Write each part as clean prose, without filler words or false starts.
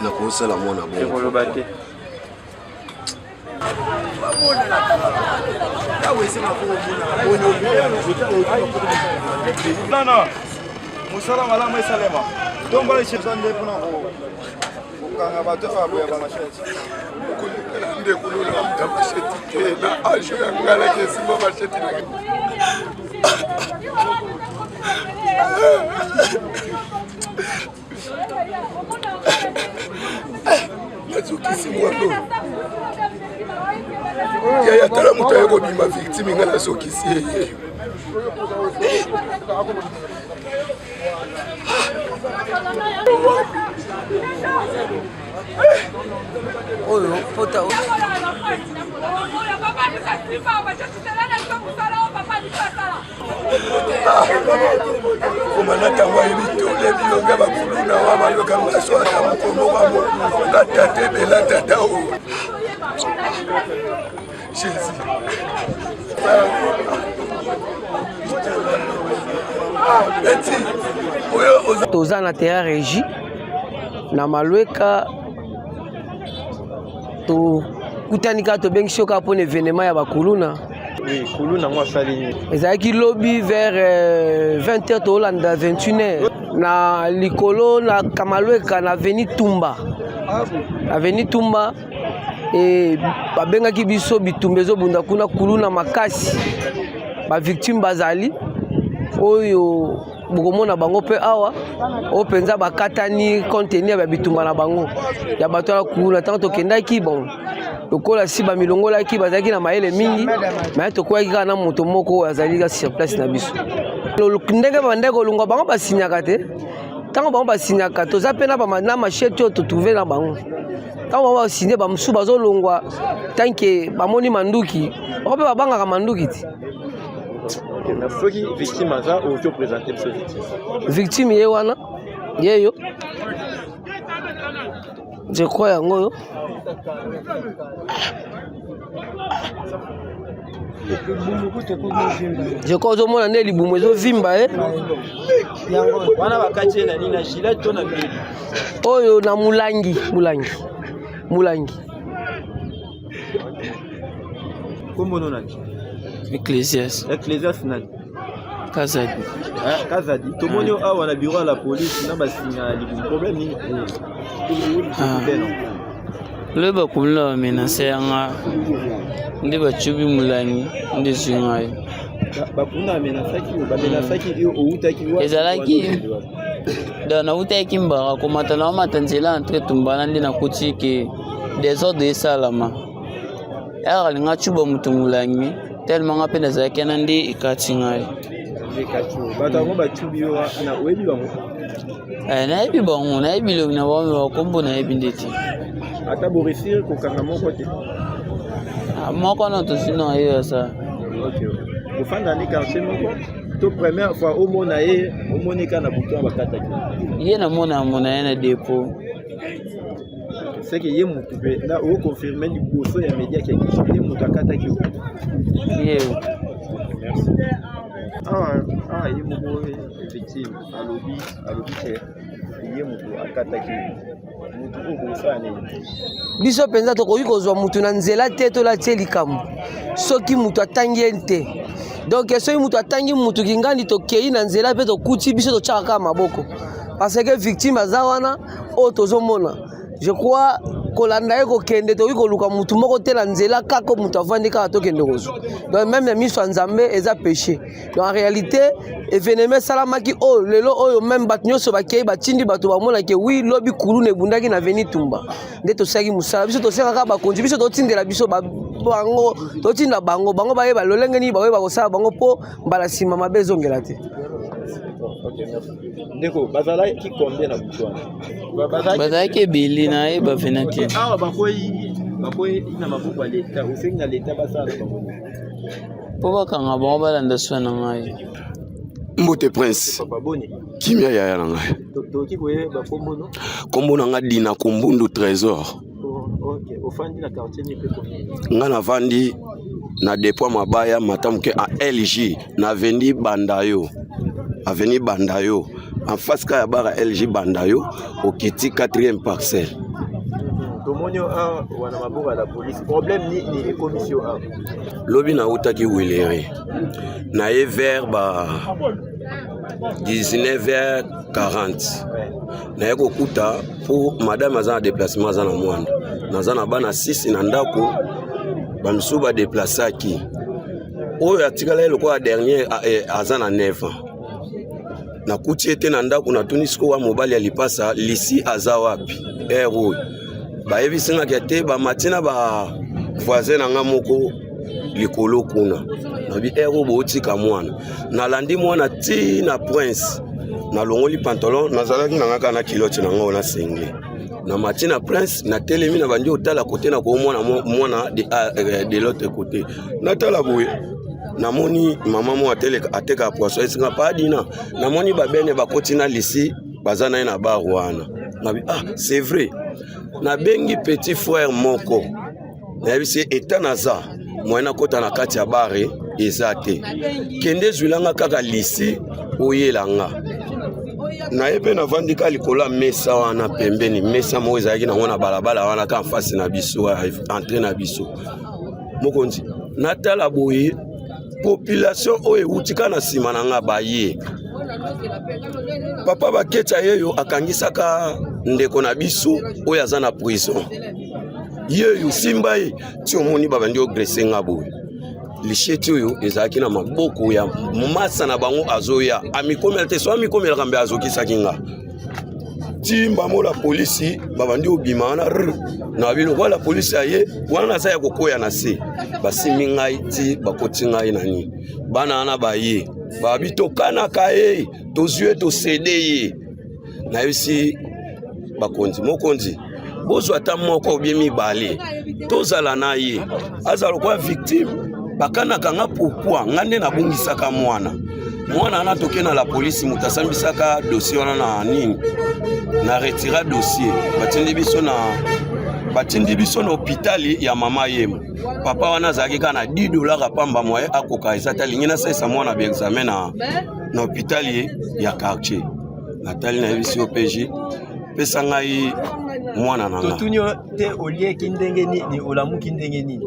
na kosala mwana bongo non musala malamu esalema ntongo eshezande mpona kokanga bato baboya bamasheti ndekulula muta masheti te na ajo ya ngala kesimba masheti nazokisi mwano yaya tala moto ayekobima victime nga nazokisi yeye oyo pota komanata wa ebitole bilonga bakuluna wa baloka maso ata mokomo bamona tate bela tata o jésus toza na terrain régie na malweka tokutanika tobengisi yo kaka mpona événement ya bakuluna ezalaki lobi vers 20h toolanda 21h na likolo na kamalweka na aveni Tumba e babengaki biso bitumba ezobunda kuna kuluna makasi bavictime bazali oyo bokomona bango mpe awa oyo mpenza bakatani contenir ya bitumba na bango ya bato ya kuluna ntango tokendaki bon lokola si bamilongolaki bazalaki na mayele mingi me tokwaki kaka na moto moko oyo azalaki sur place na biso ndenge bandeko olungwa bango basinyaka te ntango bango basinyaka toza mpe na mashete oyo totrouve na bango ntango bango basinye bamosusu bazolongwa tanke bamoni manduki bako mpe babangaka manduki ti victime ye wana yeyo je crois yango yo je crois ozomona nde libumu ezovimba oyo na mulangi Ecclésias nani Kazadi tomoni awa na bureau ya la police na basinga libumu problème nini le bakuluna bamenase yanga nde bacubi mulangi nde zingayo bakuluna bamenasaki outaki ezalaki da nautaki mbaka komata na omata nzela entre tumbana nde nakuti ke desordre esalama yaka linga cuba mutu mulangi tellement nga mpe nazalaki na nde ekati ngai bato yango bacubi yo na oyebi bango nayebi bango nayebi lobi na bango bakombo nayebi nde te ata boresir kokanga moko te moko na tosina ye asa kofanda nde quartier moko to première fois omona ye omonika na butu ya bakataki ye namona ye na dépôt seke ye mutu mpe na okonfirme liboso ya media ke ye mutu akataki ye awa ye moko victime alobi ke ye mutu akataki mutu okosala nini biso mpenza tokoki kozwa mutu na nzela te tolatie likambo soki mutu atangi ye te donc soki mutu atangi mutu kingandi tokei na nzela mpe tokuti biso totyaka kaka maboko parce que victime aza wana oyo tozomona je crois kolanda ye kokende tokoki koluka mutu moko te na nzela kaka mutu avandi kaka tokende kozwa donc même na miso ya nzambe eza péché donc en réalité événement esalamaki oyo lelo oyo même bato nyonso bakei batindi bato bamonaki wi lobi kuluna ebundaki na veni Tumba nde tosalaki mosala biso tosengaka bakonzi biso totindela biso bango totinda bango bayeba lolenge nini bakoyeba kosala bango mpo mbala nsima mabe ezongela te ndeko bazalaki combien na butu wana bazalaki ebele na ye bavena te awa bakoyi na maboko ya leta osengi na leta basala na bango mpo bakanga bango balanda swa na ngai Mbote Prince. Papa Boni. Kimia ya nanga. Toki koye ba kombo no. Kombo nanga Dina Kumbundu Trésor. OK, ofandi na quartier ni peko. Nga na vandi na dépôt mabaya matamuke a LG na vendi Bandayo. Avenue Bandayo. En face ka ya bara LG Bandayo okiti 4e parcelle. Tomonyo a wana maboka la police. Problème ni commission a. Lobi na utaki Wilere. Na ye vers ba 19h40. Na yeko kuta pour madame azana déplacement azana mwanda. Nazana bana 6 na ndako bamisu ba déplaçaki. Oyo atikala lokwa dernier azana 9 ans. Na kuti ete na ndako na tunisko wa mobali alipasa lisi aza wapi. Ero. Ba ebisinga kete ba matina ba voisin nga moko likolo kuna. Na bi ero bo tika mwana. Na landi mwana ti na Prince. Na longoli pantalon nazalaki na ngaka na kilote na ngo na single. Na matina Prince na telemi na bandi otala côté na ko mwana de l'autre côté. Na tala boye. Na moni maman mo ateka poisson esinga pa dina. Na moni babene bakoti na lisi bazana na bar wana. Na bi c'est vrai. Na bengi petit frère moko. Na bisi etanaza. Moyena kota na kati ya bare ezate. Kende zulanga kaka lisi oyelanga. Na ebe na vandika likola mesa wana pembeni mesa mo ezaki na ngona balabala wana ka face na biso entrer na biso. Mokonzi natala boye population oyo utika na sima na nga baye. Papa baketa yeyo akangisaka ndeko na biso oyo azana prison. Yeyo simba ye ti omoni babandi ogresse nga boye. Lisheti oyo ezaki na maboko ya mumasa na bango azoya amikomela te so amikomela kambe azokisaki nga. Timba mo la polisi babandi obima na biloko la polisi aye wana za ya kokoya na se basimi ngai ti bakoti ngai nani bana na baye babitokana kae tozue to cede ye na yisi bakonzi mokonzi bozo ata moko obiemi bale tozala na ye azalo kwa victime bakana kanga pourquoi ngande na bungisaka mwana ana toke na la polisi mutasambisaka dossier wana na nini na retira dossier batindi biso na hôpital ya mama yema papa wana zaki kana $10 pamba moye akoka ezata lingina sesa mwana be examen na hôpital ya quartier natali na bisi OPJ pesa ngai mwana nanga totunyo te olie kindenge ni olamu kindenge ni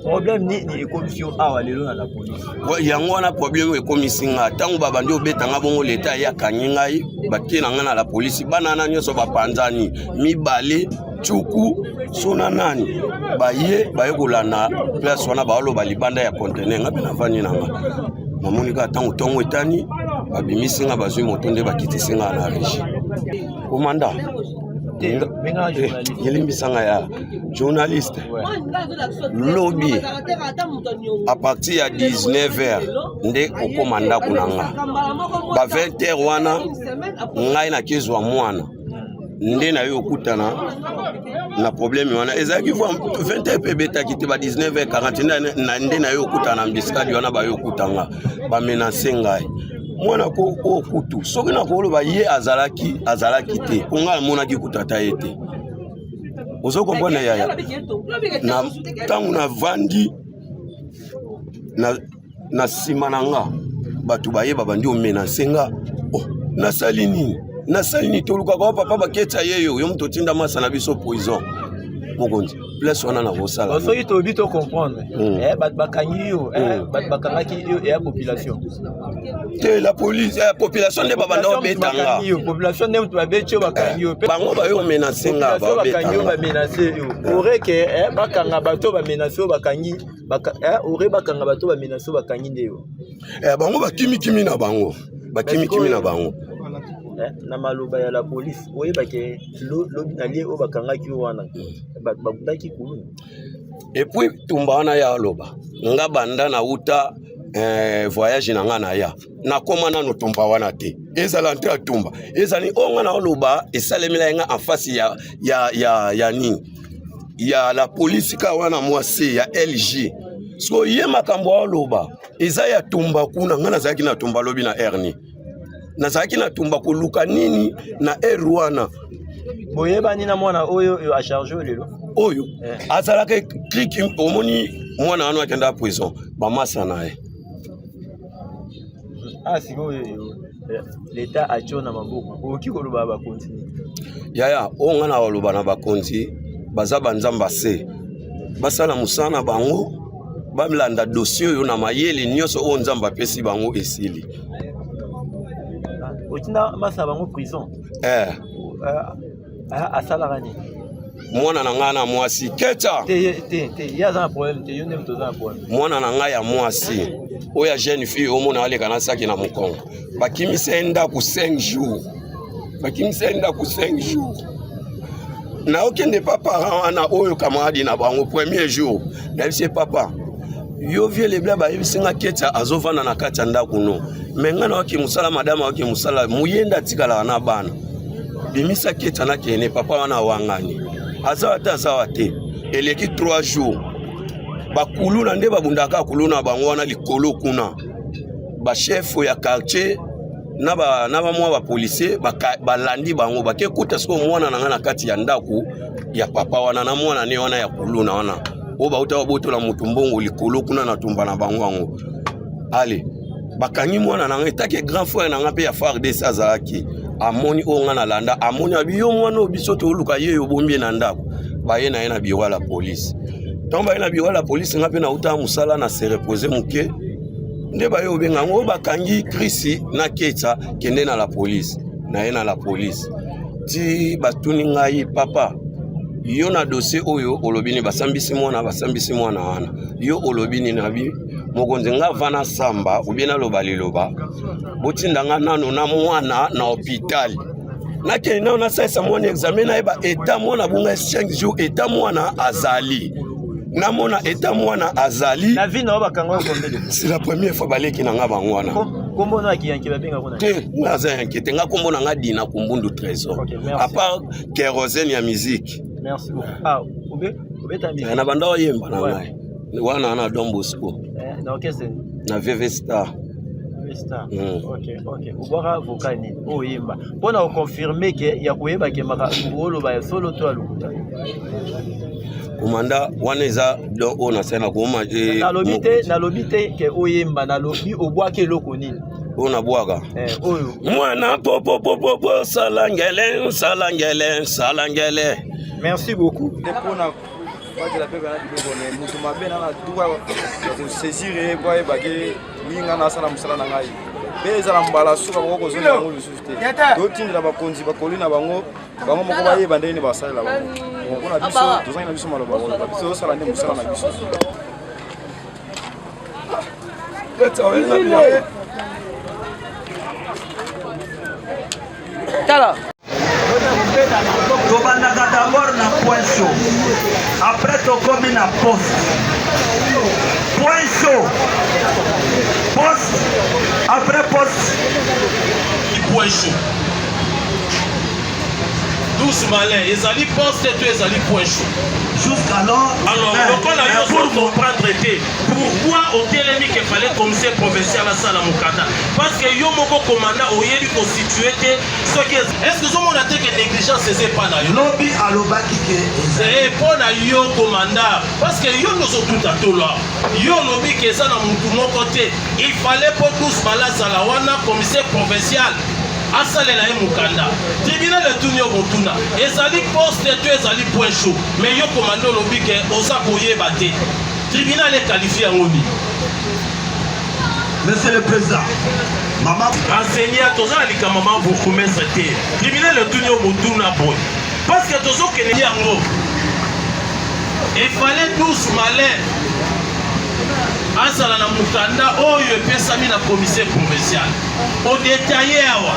problème ni commission awa lelo na la police yango wana problème ekomisinga tango babandi obetanga bongo leta ya kanyingai batie na la police bana na nyoso bapanzani mibale chuku sona nani baye kolanda place wana baolo balibanda ya conteneur ngabe na vani nanga mamonika tango tongo etani babimisinga bazwi motonde bakitisinga na régie komanda Yelimbisanga ya journaliste lobby à partir ya 19h nde okomanda kunanga ba 20h wana ngai na kezwa mwana nde na yo kutana na problème wana ezaki vo 20h pe beta kiti ba 19h40 nde na yo kutana mbiskadi wana ba yo kutanga ba menacer ngai mwana ko okutu soki na koloba ye azalaki te onga monaki kutata ete ozo kompona yaya na tangu na vandi na sima nanga batu baye babandi omenacer nga nasali nini toluka kwa papa baketa yeyo yo mto tinda masa na biso poison mokonzi place wana na bosala soki tobi to comprendre bat bakangi yo bat bakangaki yo ya population te la police population de babanda obetanga population de mtu babeti yo bakangi yo bango bayo menacer nga bakangi yo ba menacer yo oreke bakanga bato ba menacer bakangi ore bakanga bato ba menacer bakangi ndeyo bango bakimikimi na bango na maloba ya la police oyebake lobi na lie o bakangaki wana bakutaki kuluna et puis tumba wana ya loba nga banda na uta voyage na nga na ya na koma na tumba wana te ezala nte tumba ezali onga na loba esalemela nga en face ya nini ya la police ka wana mwase ya LG so ye makambo ya loba eza ya tumba kuna nga nazaki na tumba lobi na erni nazalaki natumba koluka nini na wana boyeba nina mwana oyo a chargé lelo oyo azalaka kriki omoni mwana wana akenda prison bamasa naye sikoyo l'État achona maboko oki koloba bakonzi yaya o ngana waloba na bakonzi baza banzamba se basala musana bango bamlanda dossier oyo na mayele nyonso o nzamba pesi bango esili otina masa bango prison asalaka nini mwana na ngai na mwasi keta te yaza na problème te yone mtoza na problème mwana na ngai ya mwasi oya jeune fille omona aleka na saki na mokongo bakimisa enda ku 5 jours bakimisa enda ku 5 jours na okende papa wana oyo camarade na bango premier jour na bise papa yo vie le bla ba yisinga keta azovana na kati ndako no menga na waki musala madama waki musala muyenda tikala na bana bimisa keta na kene papa wana wangani azawa te eleki 3 jours bakuluna nde babundaka kuluna bango wana likolo kuna ba chef ya quartier na ba mwa ba policier balandi bango bakekuta so mwana na ngana kati ya ndako ya papa wana na mwana ne wana ya kuluna wana o ba uta botola mutumbongo likolo kuna na tumba na bango wango ale bakangi mwana na ngana take grand frère na ngape ya FARDC azalaki amoni o ngana landa amoni abiyo mwana obiso to luka yeyo bombie na ndako baye na yena biwa la police tomba yena biwa la police ngape na uta musala na se reposer muke nde baye obenga ngo bakangi krisi na keta kende na la police na yena la police ti batuni ngai papa yo na dossier oyo olobini basambisi mwana wana yo olobini nabi mokonzi nga vana samba ubiena loba liloba botindanga nano na mwana na hôpital nakeli nao nasalisa mwana examen na yeba eta mwana bunga 5 jours eta mwana azali namona eta mwana azali na vie na bakango kombele c'est la première fois baleki na nga bangwana kombo na kiyanki babenga kuna te ngaza yankete nga kombo na nga dina kumbundu trésor à part kérosène ya musique. Merci beaucoup. Obeta musique na banda oyemba na ngai wana na Don Bosco na orchestre na VV Star. Ok. Ubwaka vokani oyemba pona confirmer que ya koyeba ke maka ngolo ba solo to alukuta komanda wana eza don o na sena koma na lobite ke oyemba na lobi obwaka eloko nini ona bwaka oyo mwana popo salangele. Merci beaucoup. Depona kwa la peka na bibone mutu mabena na tuwa ko saisir kwa ebake winga na sala musala na ngai beza la mbala suka ko zo na ngulu susute doti la bakonzi bakolina bango moko baye bandeni basala la bango kuna biso tozanga na biso maloba biso sala ndi musala na biso tala tobandaka d'abord na point chaud après tokomi na poste point chaud poste après poste point chaud douce malin ezali poste to ezali point chaud jusqu'alors alors lokola yo pour comprendre te pourquoi au telemi qu'il fallait commissaire provincial à sala mukata parce que yo moko commandant oyebi constitué te ce qui est-ce que zo mona te que négligence c'est pas na yo lobi alobaki ke c'est pour na yo commandant parce que yo nozo tout à tout là yo lobi que ça na mutu moko te il fallait pour tous malin sala wana commissaire provincial asalela ye mukanda tribunal etuni yo motuna ezali poste to ezali point chaud mais yo commando lobi ke oza koyeba te tribunal equalifie yango nini monsieur le président maman renseigné tozala likama maman bourgmestre te tribunal etuni yo motuna boy parce que tozokende yango efale tous malin asala na mukanda oyo epesami na commissaire provincial odétaillé awa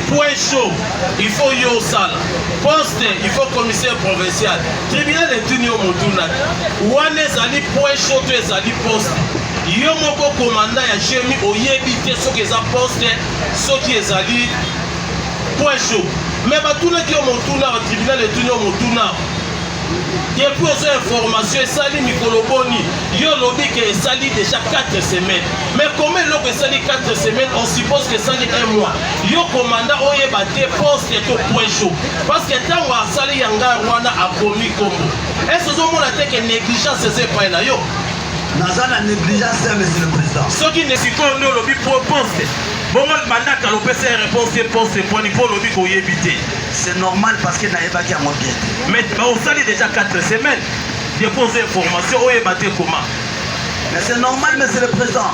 point chaud il faut yo osala poste il faut commissaire provincial tribunal etuni yo motuna wana ezali point chaud to ezali poste yo moko commandant ya gemi oyebi te soki eza poste soki ezali point chaud mais batunaki yo motuna tribunal etuni yo motuna depuis aux informations esali mikolo boni yo lobi que esali déjà 4 semaines mais comment loko esali 4 semaines on suppose que esali 1 mois yo commandant oyeba te poste to point chaud parce que tango asali yanga wana akomi kombo est-ce que ozomona te que négligence eza epai na yo naza na négligence monsieur le président soki nesikoyo nde olobi poste bongo bandaka lopesa réponse poste poni mpo olobi koyebi te c'est normal parce que nayebaki yango bien mais osali déjà 4 semaines dépose information oyeba te comment mais c'est normal monsieur le président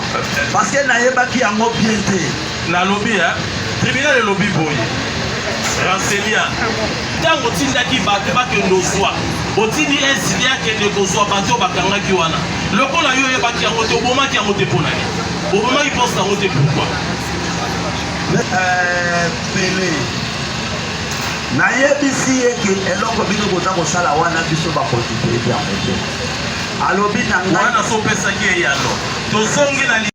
parce que nayebaki yango bien te nalobi tribunal elobi boye renseignement ntango otindaki bato bakende ozwa otindi insidi akende kozwa bato bakangaki wana lokola yo oyebaki yango te obomaki yango te mponani obomaki poste yango te pourquoi pele nayebisi eke eloko bino koza kosala wana biso bakontinuité yango te alobi na ngai wana sopesaki eyano tozongi na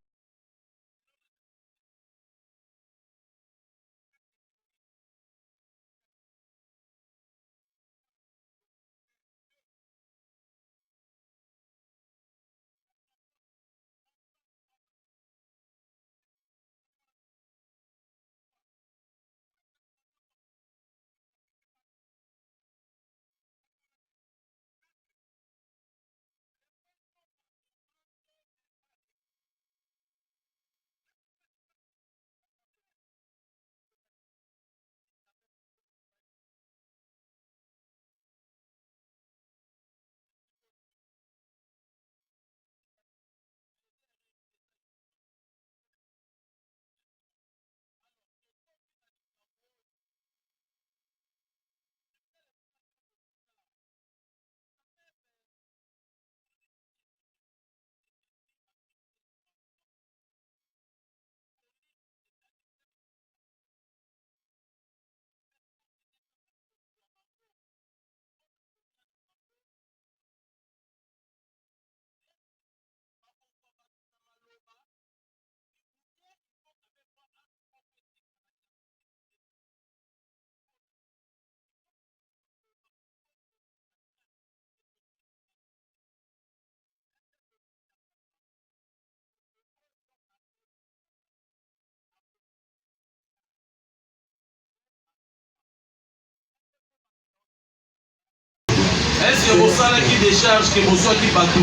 est-ce que bosalaki décharge ke bozwaki bato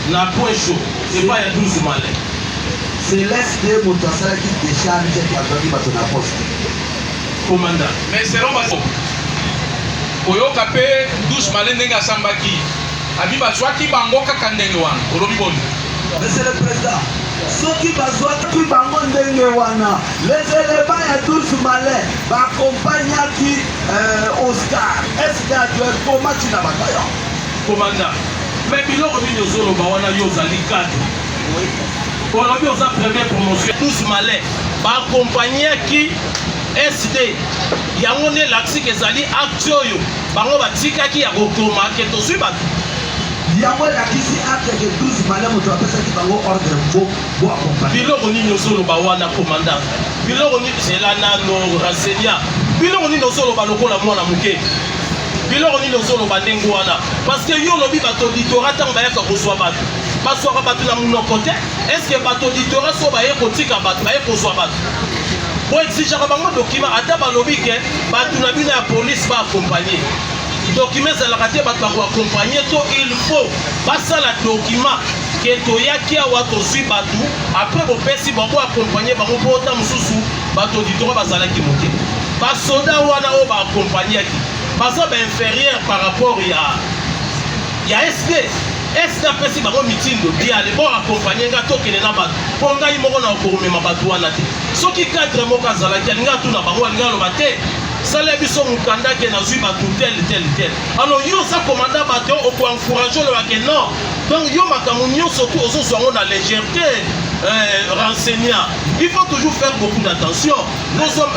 na point chaud epai ya 12 malin céleste moto asalaki décharge azwaki bato na poste commandant mais selon baso koyoka mpe 12 malin ndenge asambaki abi bazwaki bango kaka ndenge wana olobi boni monsieur le président soki bazwaki bango ndenge wana les éléments ya 12 malin baakompagnaki Oscar est-ce que komati na batayo commandant mais biloko nini ozoloba wana yo ozali cadre olobi oza première promotion 12 malin baakompagnaki SD yango nde laksike ezali acte oyo bango batikaki ya kokoma ke tozwi bato yango elakisi ateke 12 malin moto apesaki bango ordre bo accompagne biloko nini ozoloba wana commandant biloko nini zela nano renseigna biloko nini ozoloba lokola mwana moke biloko nini ozoloba ndenge wana parce que yo olobi bato auditorat ntango bayaka kozwa bato baswaka bato na monoko te estce bato auditorat so baye kotika bato baye kozwa bato po exigaka bango document ata balobi ke bato na bino ya polise baakompagne document ezalaka te bato bakoakompagne to il faut basala document ke toyaki awa tozwi bato apres bopesi bango akompagne bango mpo ota mosusu bato auditorat bazalaki moke basoda wana oyo baakompagnaki baza bainférieur par rapport ya SD SD apesi bango mitindo diale bo akompagne nga tokende na bato mpo ngai moko na okomema bato wana te soki cadre moko azalaki alinga atuna bango alinga aloba te sala biso mokanda ke nazwi bato tel alors yo oza komanda bato okoencourage olobake non donc yo makambo nyonso tu ozozwa yango na légèreté renseignant il faut toujours faire beaucoup d'attention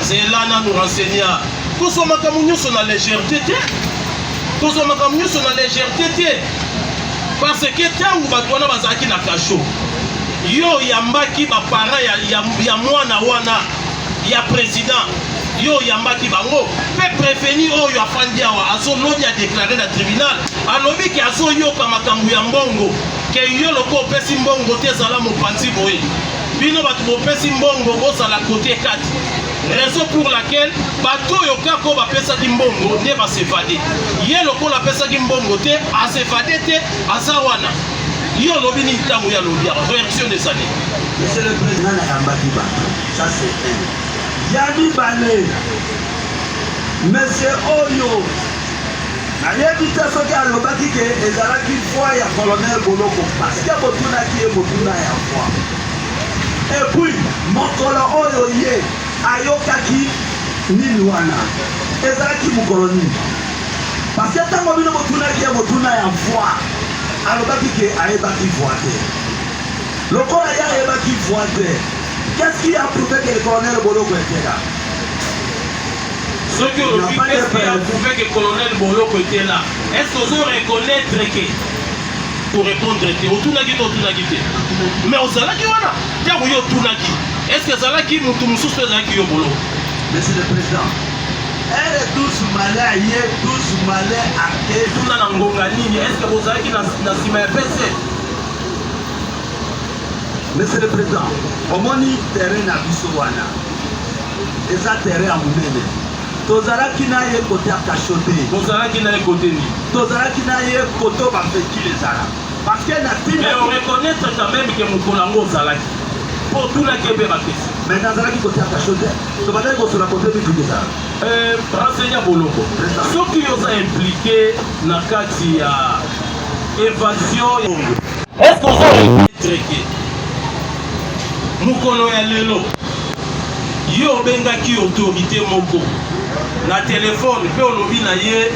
zela nanu renseignant kozwa makambo nyonso na légèreté te kozwa makambo nyonso na légèreté te parce que ntango bato wana bazalaki na kasho yo yambaki baparent ya mwana wana ya président yo yambaki bango pe prévenir oyo afandi awa azoloni a déclaré na tribunal alobi ke azoyoka makambo ya mbongo ke yo loko opesi mbongo te ezala mopanzi boye bino bato bopesi mbongo bozala kote 4 raison pour laquelle bato oyo kaka bapesaki mbongo nde basevade ye lokola apesaki mbongo te asevade te aza wana yo lobi nini ntango ya lobi réaction des années. Monsieur le président na yambaki bato ça c'est un yabi bale monsieur oyo nayebi te soki alobaki ke ezalaki foi ya colonel Boloko parce que botunaki ye botuna ya foi et puis mokolo oyo ye ayokaki nini wana ezalaki mokolo nini parce que ntango bino botunaki ye botuna ya foi alobaki ke ayebaki foi te lokola ye ayebaki foi te qu'est-ce qui a prouvé que le colonel Boloko était là? Ce que le qu'est-ce qui a prouvé que le colonel Boloko était là? Est-ce que vous reconnaître que pour répondre que otunaki to otunaki te mais ozalaki wana ntango yo otunaki est-ce que ezalaki motu mosusu ezalaki yo Boloko? Monsieur le président ere 12 malais aye 12 malais ake tuna na ngonga nini est-ce que bozalaki na nsima ya pese? Monsieur le président omoni terrain na biso wana eza terrain ya monene tozalaki na ye kote ya kashote bozalaki na ye kote nini tozalaki na ye kote bafekile ezala parce que na mais on reconnaître quand même que mokolo yango ozalaki po tunaki ebe bapesi mais nazalaki kote ya kashote tobandaki kosola kote mituki ezala renseignant Boloko soki oza impliqué na kati ya évasion est-ce que oza reconnaître mokolo ya lelo yo obengaki autorité moko na telefone mpe olobi na ye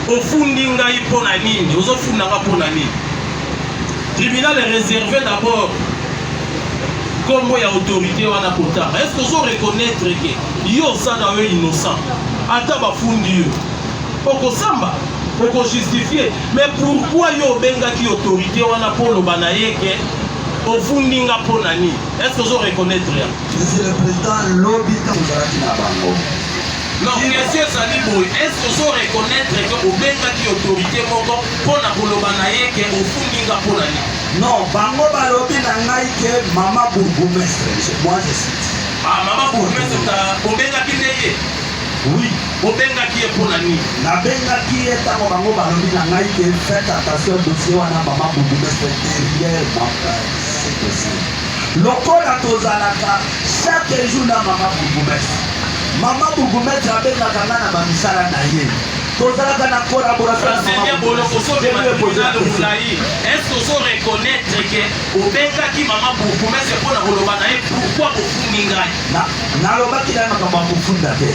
ofundi ngai mpo na nini ozofunda nga mpo na nini tribunal est réservé d'abord kombo ya autorité wana kotanga est-ce que ozo reconnaître ke yo osala yo innocent ata bafundi yo okosamba okojustifie mais pourquoi yo obengaki autorité wana mpo oloba na ye ke ofundi nga mpo na nini est-ce que ozo reconnaître ya? Monsieur le président lobi ntango ozalaki na bango non question ezali boye est-ce que ozo reconnaître ke obengaki autorité moko mpo na koloba na ye ke ofundi nga mpo na nini? non bango balobi na ngai ke mama bourgmestre moi je cite mama bourgmestre obengaki nde ye? oui obengaki ye mpo na nini? nabengaki ye ntango bango balobi na ngai ke faites attention dossier wana mama bourgmestre derrière ce dossier lokola tozalaka chaque jour na mama bourgmestre abengaka nga na bamisala na ye tozalaka na collaboration Seigneur Boloko soki tribunal molai est-ce que ozo reconnaître ke obengaki mama bourgmestre mpo na koloba na ye pourquoi ofundi ngai? nalobaki na makambo ya kofunda te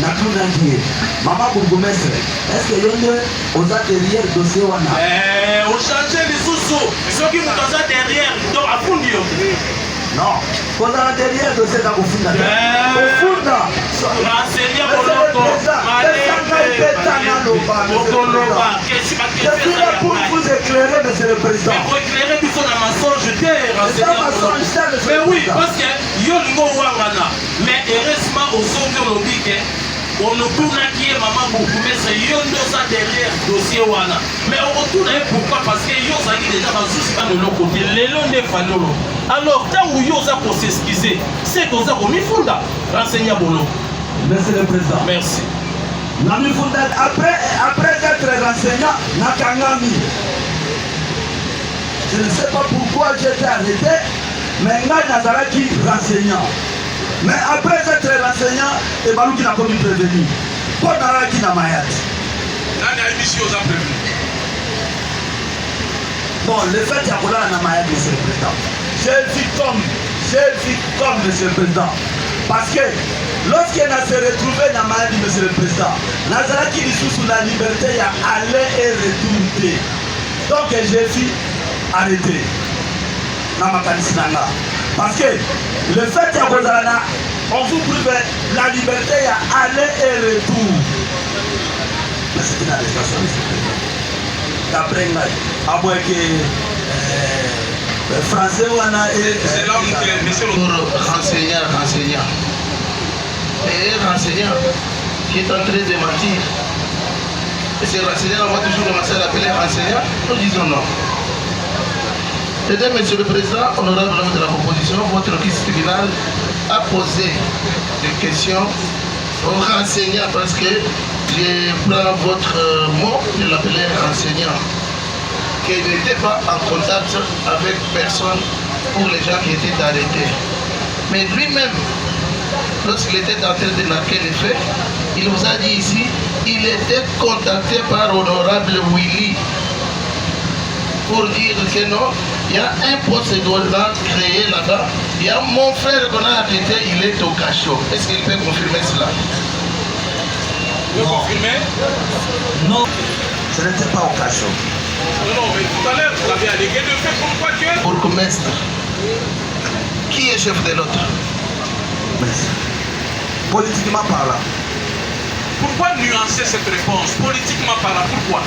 natunaki ye mama bourgmestre est-ce que yo nde oza derrière dossier wana ochange lisusu soki moto aza derrière donc afundi yo non kozala derrière dossier za kofunda te kofunda Seigneur Boloko je suis là pour vous éclairer monsieur le président pour éclairer biso na mensonge te mais oui parce que yo lingo wangana mais heureusement osongi olobi ke onotunaki ye mama bourgmestre yo nde oza derrière dossier wana mais okotuna ye pourquoi parce que yo ozalaki déjà basusi bana eloko te lelo nde efandolo alors ntango yo oza kosexcuse c'est que oza komifunda renseignant Boloko. monsieur le président merci namifunda après être renseignant nakangami je ne sais pas pourquoi j'étais arrêté mais ngai nazalaki renseignant mais après être renseignant ebaluki nakomi prévenu mpo nazalaki na mayati nani ayebisi oza prévenu? bon le fait ya kolala na mayati monsieur le président j'ai vu comme monsieur le président parce que lorsque na se retrouvé na mayati monsieur le président nazalaki lisusu na liberté ya aller et retour te donc j'ai fui arrêté na makanisi na nga parce que le fait ya kozala na on vous prive la liberté ya aller et retour mais c'est une arrestation monsieur le président d'après ngai à moins que français wana c'est là où monsieur le renseignant meilleur enseignant qui est en train de mentir. Et ces enseignants, on va toujours commencer à l'appeler enseignant. Nous disons non. Mesdames, Monsieur le Président, honorable membre de la proposition, votre office tribunal a posé des questions aux enseignants parce que je prends votre mot de l'appeler enseignant, qu'il n'était pas en contact avec personne pour les gens qui étaient arrêtés. Mais lui-même, lorsqu'il était en train de marquer les faits, il vous a dit ici, il était contacté par Honorable Willy pour dire que non, il y a un poste qu'on a créé là-bas, il y a mon frère qu'on a arrêté, il est au cachot. Est-ce qu'il peut confirmer cela? Vous pouvez confirmer? Non, je n'étais pas au cachot. Non, mais tout à l'heure, vous avez allégué le fait pourquoi que... Bourgmestre. Qui est chef de l'autre? Politiquement parlant. Pourquoi nuancer cette réponse? Politiquement parlant, pourquoi?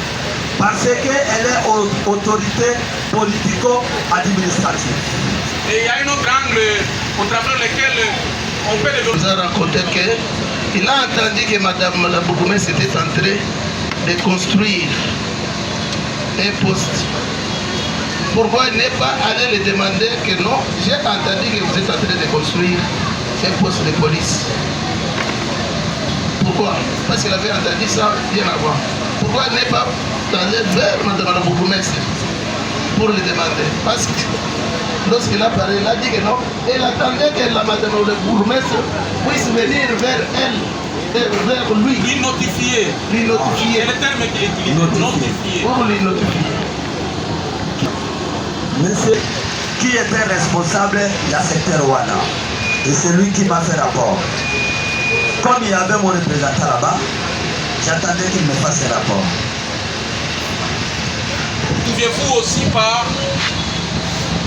Parce qu'elle est autorité politico-administrative. Et il y a un autre angle au travers lequel on peut développer. Vous avez raconté qu'il a entendu que Madame la bourgmestre était en train de construire un poste. Pourquoi il n'est pas allé le demander que non? J'ai entendu que vous êtes en train de construire un poste de police. Pourquoi? Parce qu'il avait entendu ça bien avant. Pourquoi il n'est pas allé vers Madame la bourgmestre pour le demander? Parce que lorsqu'il a parlé, il a dit que non. Il attendait que la Madame la bourgmestre puisse venir vers elle, vers lui. Lui notifier. Lui notifier. C'est le terme qu'il utilise. Notifier. Pour lui notifier. Monsieur, qui était responsable de la secteur Wana? Et c'est lui qui m'a fait rapport. Comme il y avait mon représentant là-bas, j'attendais qu'il me fasse un rapport. Pouviez-vous aussi pas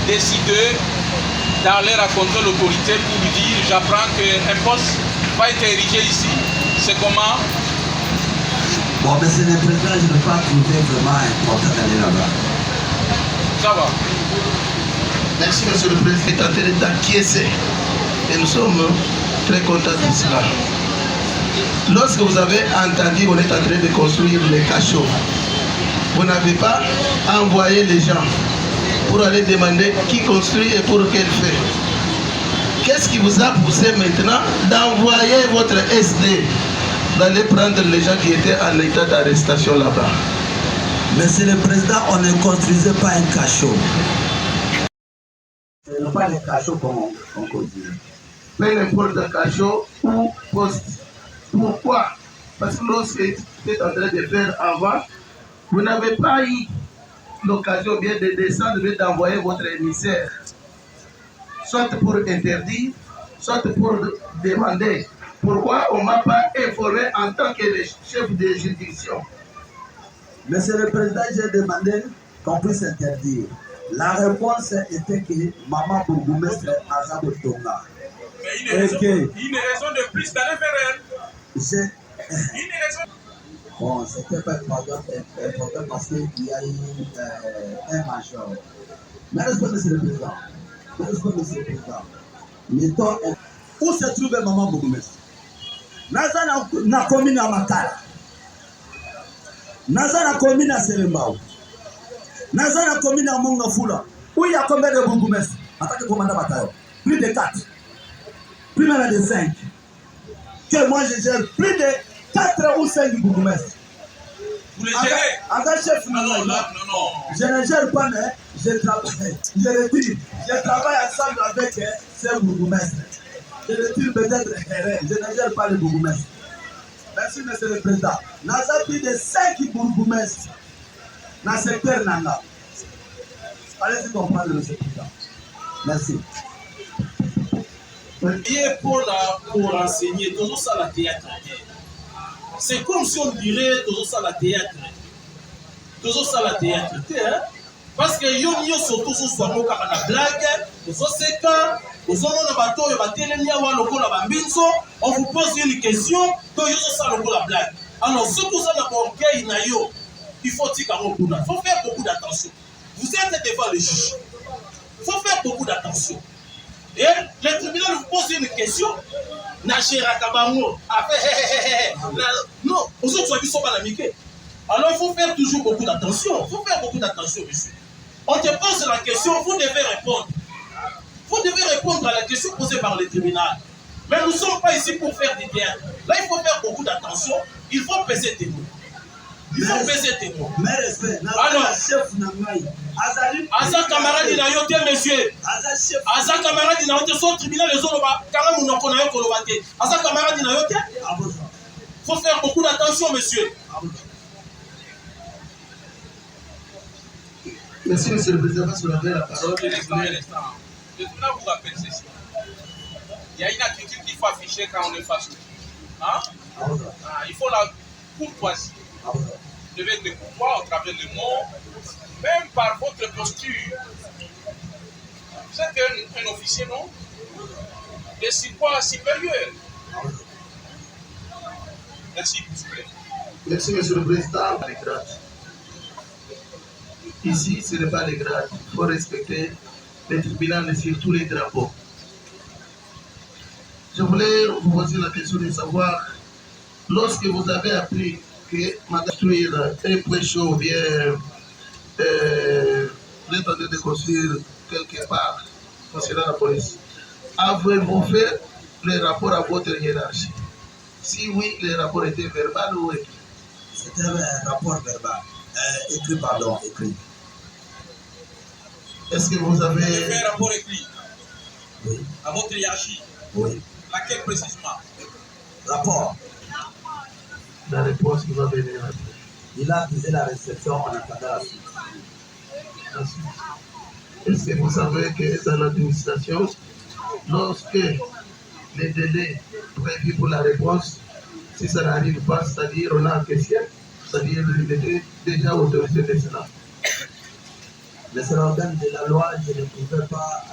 décider d'aller rencontrer l'autorité pour lui dire j'apprends qu'un poste va être érigé ici? C'est comment? Bon, monsieur le président, je n'ai pas trouvé vraiment important d'aller là-bas. Ça va. Merci, monsieur le président. Il est en train d'acquiescer. Et nous sommes très contents de cela. Lorsque vous avez entendu qu'on est en train de construire les cachots, vous n'avez pas envoyé les gens pour aller demander qui construit et pour quel fait. Qu'est-ce qui vous a poussé maintenant d'envoyer votre SD d'aller prendre les gens qui étaient en état d'arrestation là-bas? Monsieur le président, on ne construisait pas un cachot. Ce n'est pas les cachots qu'on construit. Peu importe le cachot ou poste. Pourquoi? Parce que lorsque vous êtes en train de faire avant, vous n'avez pas eu l'occasion bien de descendre, mais d'envoyer votre émissaire. Soit pour interdire, soit pour demander. Pourquoi on ne m'a pas informé en tant que le chef de juridiction? Monsieur le président, j'ai demandé qu'on puisse interdire. La réponse était que maman bourgmestre Azab Tonga. Mais une raison de plus d'aller vers elle. Une raison. Bon, c'était pas important parce qu'il y a eu un major. Mais respect, monsieur le président. Monsieur le président. Mettons, où se trouve maman bourgmestre? Naza na commune à Makala. Naza na commune à Selembao. Naza na commune à Mongafula. Où il y a combien de bourgmestres? En tant que commandant bataillon. Plus de 4. Plus même de 5. Que moi je gère plus de 4 ou 5 bourgmestres. Vous les gérez? En tant que chef, non. Je ne gère pas, mais je travaille. Je le dis, je travaille ensemble avec ces bourgmestres. Je le dis peut-être, je ne gère pas les bourgmestres. Merci, monsieur le président. Nous avons plus de 5 bourgmestres dans le secteur Nanga. Allez-y comprendre, monsieur le président. Merci. Et pour enseigner, toujours ça la théâtre. C'est comme si on dirait toujours ça la théâtre. Toujours ça la théâtre. Parce que yo surtout sur soi moka na blague, aux seka, aux hommes bateau et batelemia wa lokola bambinso, on vous pose une question, to yo ça lokola blague. Alors ce que ça na orgueil na yo, il faut dire qu'il faut faire beaucoup d'attention. Vous êtes devant le juge. Il faut faire beaucoup d'attention. Et le tribunal vous pose une question. Nachiraka bango. Non, aux autres, ils sont pas l'amiqué. Alors, il faut faire toujours beaucoup d'attention. Il faut faire beaucoup d'attention, monsieur. On te pose la question, vous devez répondre. Vous devez répondre à la question posée par le tribunal. Mais nous ne sommes pas ici pour faire du bien. Là, il faut faire beaucoup d'attention. Il faut peser tes mots. Il faut peser tes mots. Mais respect. Alors, Aza camarade na yote, monsieur. Aza camarade na yote, son tribunal, les autres, quand même, on a un colobate. Aza camarade na yote. Il faut faire beaucoup d'attention, monsieur. Merci, monsieur le président, parce que vous avez la parole. Je voudrais vous rappeler ceci. Il y a une attitude qu'il faut afficher quand on est face au hein? Il faut la courtoisie. Vous devez être courtois au travers des mots, même par votre posture. Vous êtes un officier, non? De quoi supérieur. Merci, s'il vous plaît. Merci, monsieur le président. Les grades. Ici, ce n'est pas les grades. Il faut respecter les tribunaux sur tous les drapeaux. Je voulais vous poser la question de savoir, lorsque vous avez appris que Madame construire un point chaud vient l'étendue de construire quelque part concernant la police, avez-vous fait le rapport à votre hiérarchie? Si oui, le rapport était verbal ou écrit? C'était un rapport verbal. Écrit, pardon, écrit. Est-ce que vous avez fait un rapport écrit? Oui. À votre hiérarchie? Oui. Laquelle précisément? Rapport. la réponse qui va venir après? Il a visé la réception en attendant la suite. Ensuite, est-ce que vous savez que dans l'administration, lorsque les délais prévus pour la réponse, si ça n'arrive pas, c'est-à-dire on a un caissier, c'est-à-dire le délai déjà autorisé de cela. Mais c'est l'organe de la loi, je ne pouvais pas.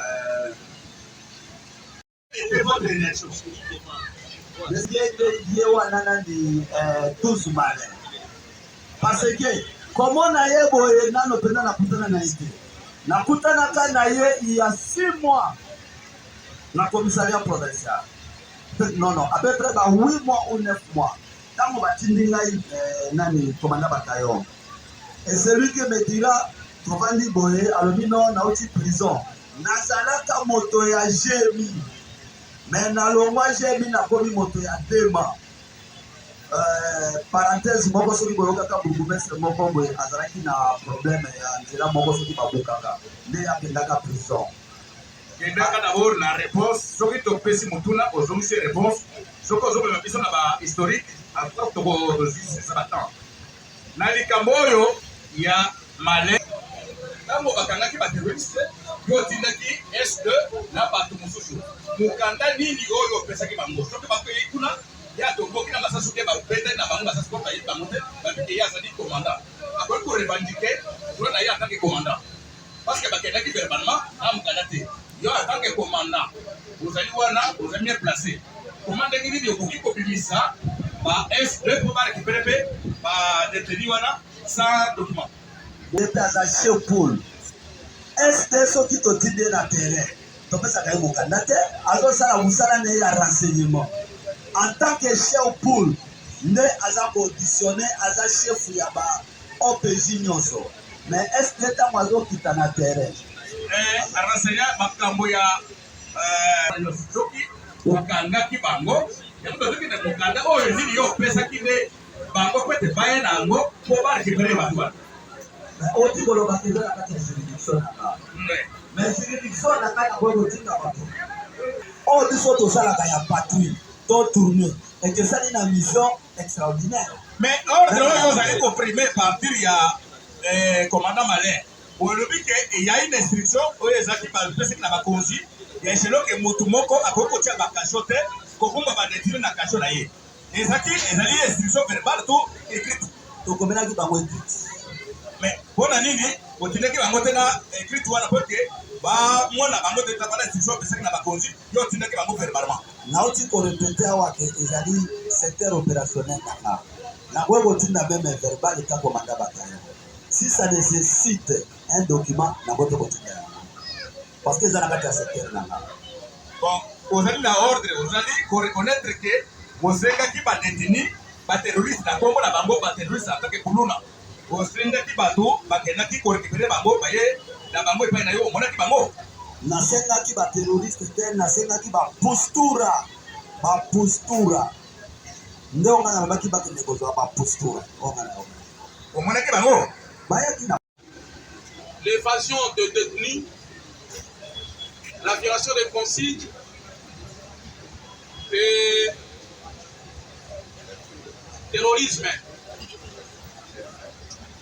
Parce que comment naye boye nano penda nakutana na ite nakutanaka na ye il y a 6 mois na commissariat provincial non à peu près 8 mois ou 9 mois tango batindi ngai nani commandant bataillon et celui qui me dira tovandi boye alobi non nauti prison nazalaka moto ya jemi mais nalongwa jemi nakomi moto ya dema. Parenthèse moko soki boyokaka bourgmestre moko boye azalaki na problème ya nzela moko soki babukaka nde akendaka prison. Kendaka d'abord la réponse soki topesi motuna ozongisi réponse soki ozomema biso na bahistorique tokozwisisa batemps na likambo oyo ya male ntango bakangaki baterroriste yo otindaki S2 na bato mosusu mokanda nini oyo opesaki bango soki bakoyei kuna ya tomboki na masasu te babete na bango masasu po bayebi bango te babike ye azali commandant akoki korevendike kuna na ye en tant que commandant parce que bakendaki verbalement na mokanda te yo en tant que commandant ozali wana ozali bien placé comment ndenge nini okoki kobimisa ba S2 po barécupere mpe badeteni wana sans document ete aza chef pool este soki totindi na terrain topesaka ye mokanda te azosala mosala na ye ya renseignement. En tant que chef pool, nde aza auditionné, aza chef ya ba OPJ nyonso. Mais est-ce que ntango azokita na terrain? Renseigna makambo ya soki okangaki bango yango tozokita mokanda oyo nini yo opesaki nde bango po ete baye na yango po barécupere bato wana. Oti koloba eza na kati ya juridiction na nga. Mais juridiction na nga nakoki kotinda bato. Oyo biso tosalaka ya patrouille. Tourner et que ça une mission extraordinaire. Mais ordre oyo ozali comprimé partir ya commandant Malin olobi ke il y a une instruction oyo ezalaki bapesaki na bakonzi ya echelo ke motu moko akoki kotia bakasho te kokumba badetire na kasho na ye ezali instruction verbale to écrite tokomelaki bango écrite. Mais mpona nini otindaki bango te na écrite wana po ke bamona bango te tabana instruction opesaki na bakonzi yo otindaki bango verbalement. Nauti korepete awa ke ezali secteur opérationnel nanga nakoki kotinda meme verbal eta komanda bataillon. Si ça nécessite un document nakoki kotinda yango parce que eza na kati ya secteur nanga. Bon ozali na ordre ozali koreconnaître ke bozengaki badetini baterroriste na nkombo na bango baterroriste atake kuluna osengaki bato bakendaki korekipere bango baye na bango epai na yo omonaki bango nasengaki baterroriste te nasengaki bapostura nde onga nalobaki bakende kozwa bapostura omonaki bango bayaki na l'évasion de détenus, la violation des consignes et terrorisme.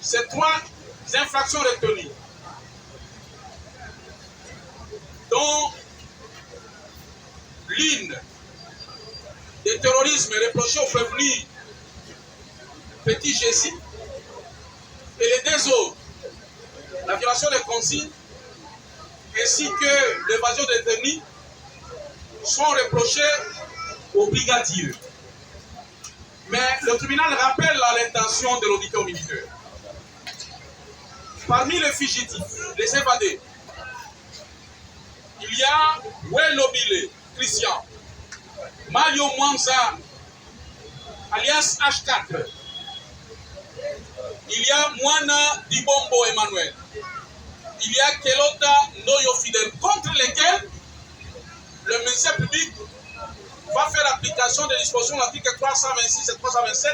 Ces trois infractions retenues, dont l'une des terrorismes reprochés au prévenu Petit Jessie et les deux autres, la violation des consignes ainsi que l'évasion des détenus sont reprochés au brigadier. Mais le tribunal rappelle l'intention de l'auditeur militaire. Parmi les fugitifs, les évadés, il y a Welobile Christian, Mario Mwanza, alias H4. Il y a Mwana Dibombo Emmanuel. Il y a Kelota Noyo Fidel, contre lesquels le ministère public va faire l'application des dispositions de l'article 326 et 327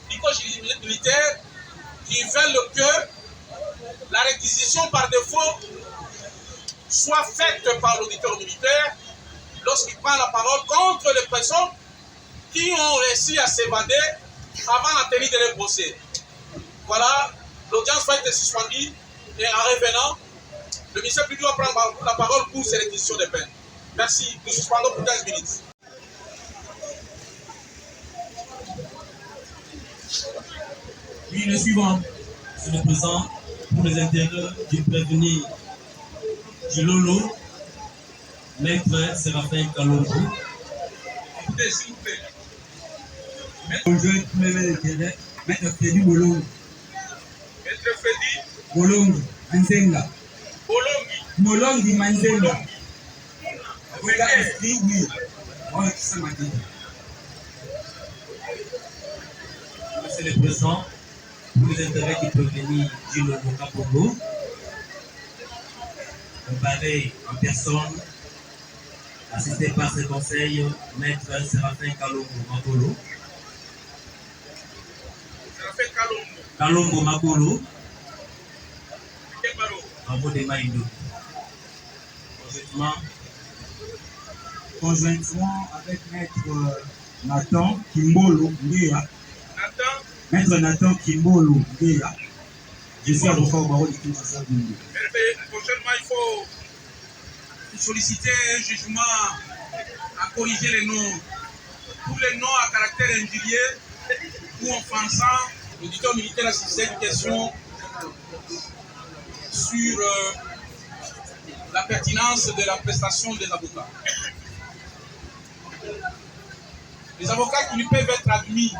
du Code judiciaire militaire qui veulent que la réquisition par défaut soit faite par l'auditeur militaire lorsqu'il prend la parole contre les personnes qui ont réussi à s'évader avant la tenue de leur procès. Voilà, l'audience va être suspendue et en revenant, le ministère public va prendre la parole pour ces réquisitions de peine. Merci, nous suspendons pour 15 minutes. Oui, le suivant, c'est le présent pour les intérêts du prévenu Gilolo, maître Séraphin Kalongo. Écoutez, s'il vous plaît. Maître Freddy Bolongi. Maître Freddy Bolongi, Manzenga. Bolongi. Bolongi, Manzenga. Oui, oui. Oui, ça m'a dit. C'est le présent pour les intérêts du prévenu Gilolo Kapongo. Comparé en personne, assisté par ses conseils, maître Séraphin Kalongo Makolo. Kalongo Makolo. Bravo de Maïdo. Conjointement avec maître Nathan Kimbolo Ngea. Maître Nathan Kimbolo Ngea. Je suis avocat au barreau de Kinshasa. Prochainement, il faut solliciter un jugement à corriger les noms. Tous les noms à caractère injurieux ou offensant. L'auditeur militaire a suscité une question sur la pertinence de la prestation des avocats. Les avocats qui ne peuvent être admis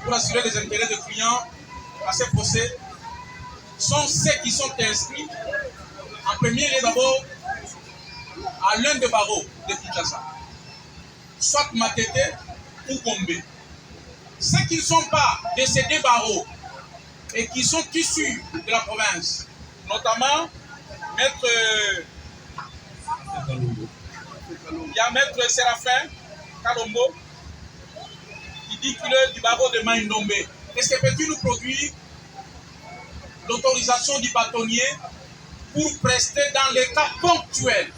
pour assurer les intérêts des clients à ces procès sont ceux qui sont inscrits en premier lieu d'abord à l'un des barreaux de Kinshasa, soit Matete ou Gombe. Ceux qui ne sont pas de ces deux barreaux et qui sont issus de la province, notamment maître, il y a maître Séraphin Kalongo qui dit qu'il est du barreau de Maïndombe. Est-ce que peux-tu nous produire l'autorisation du bâtonnier pour prester dans les cas ponctuels?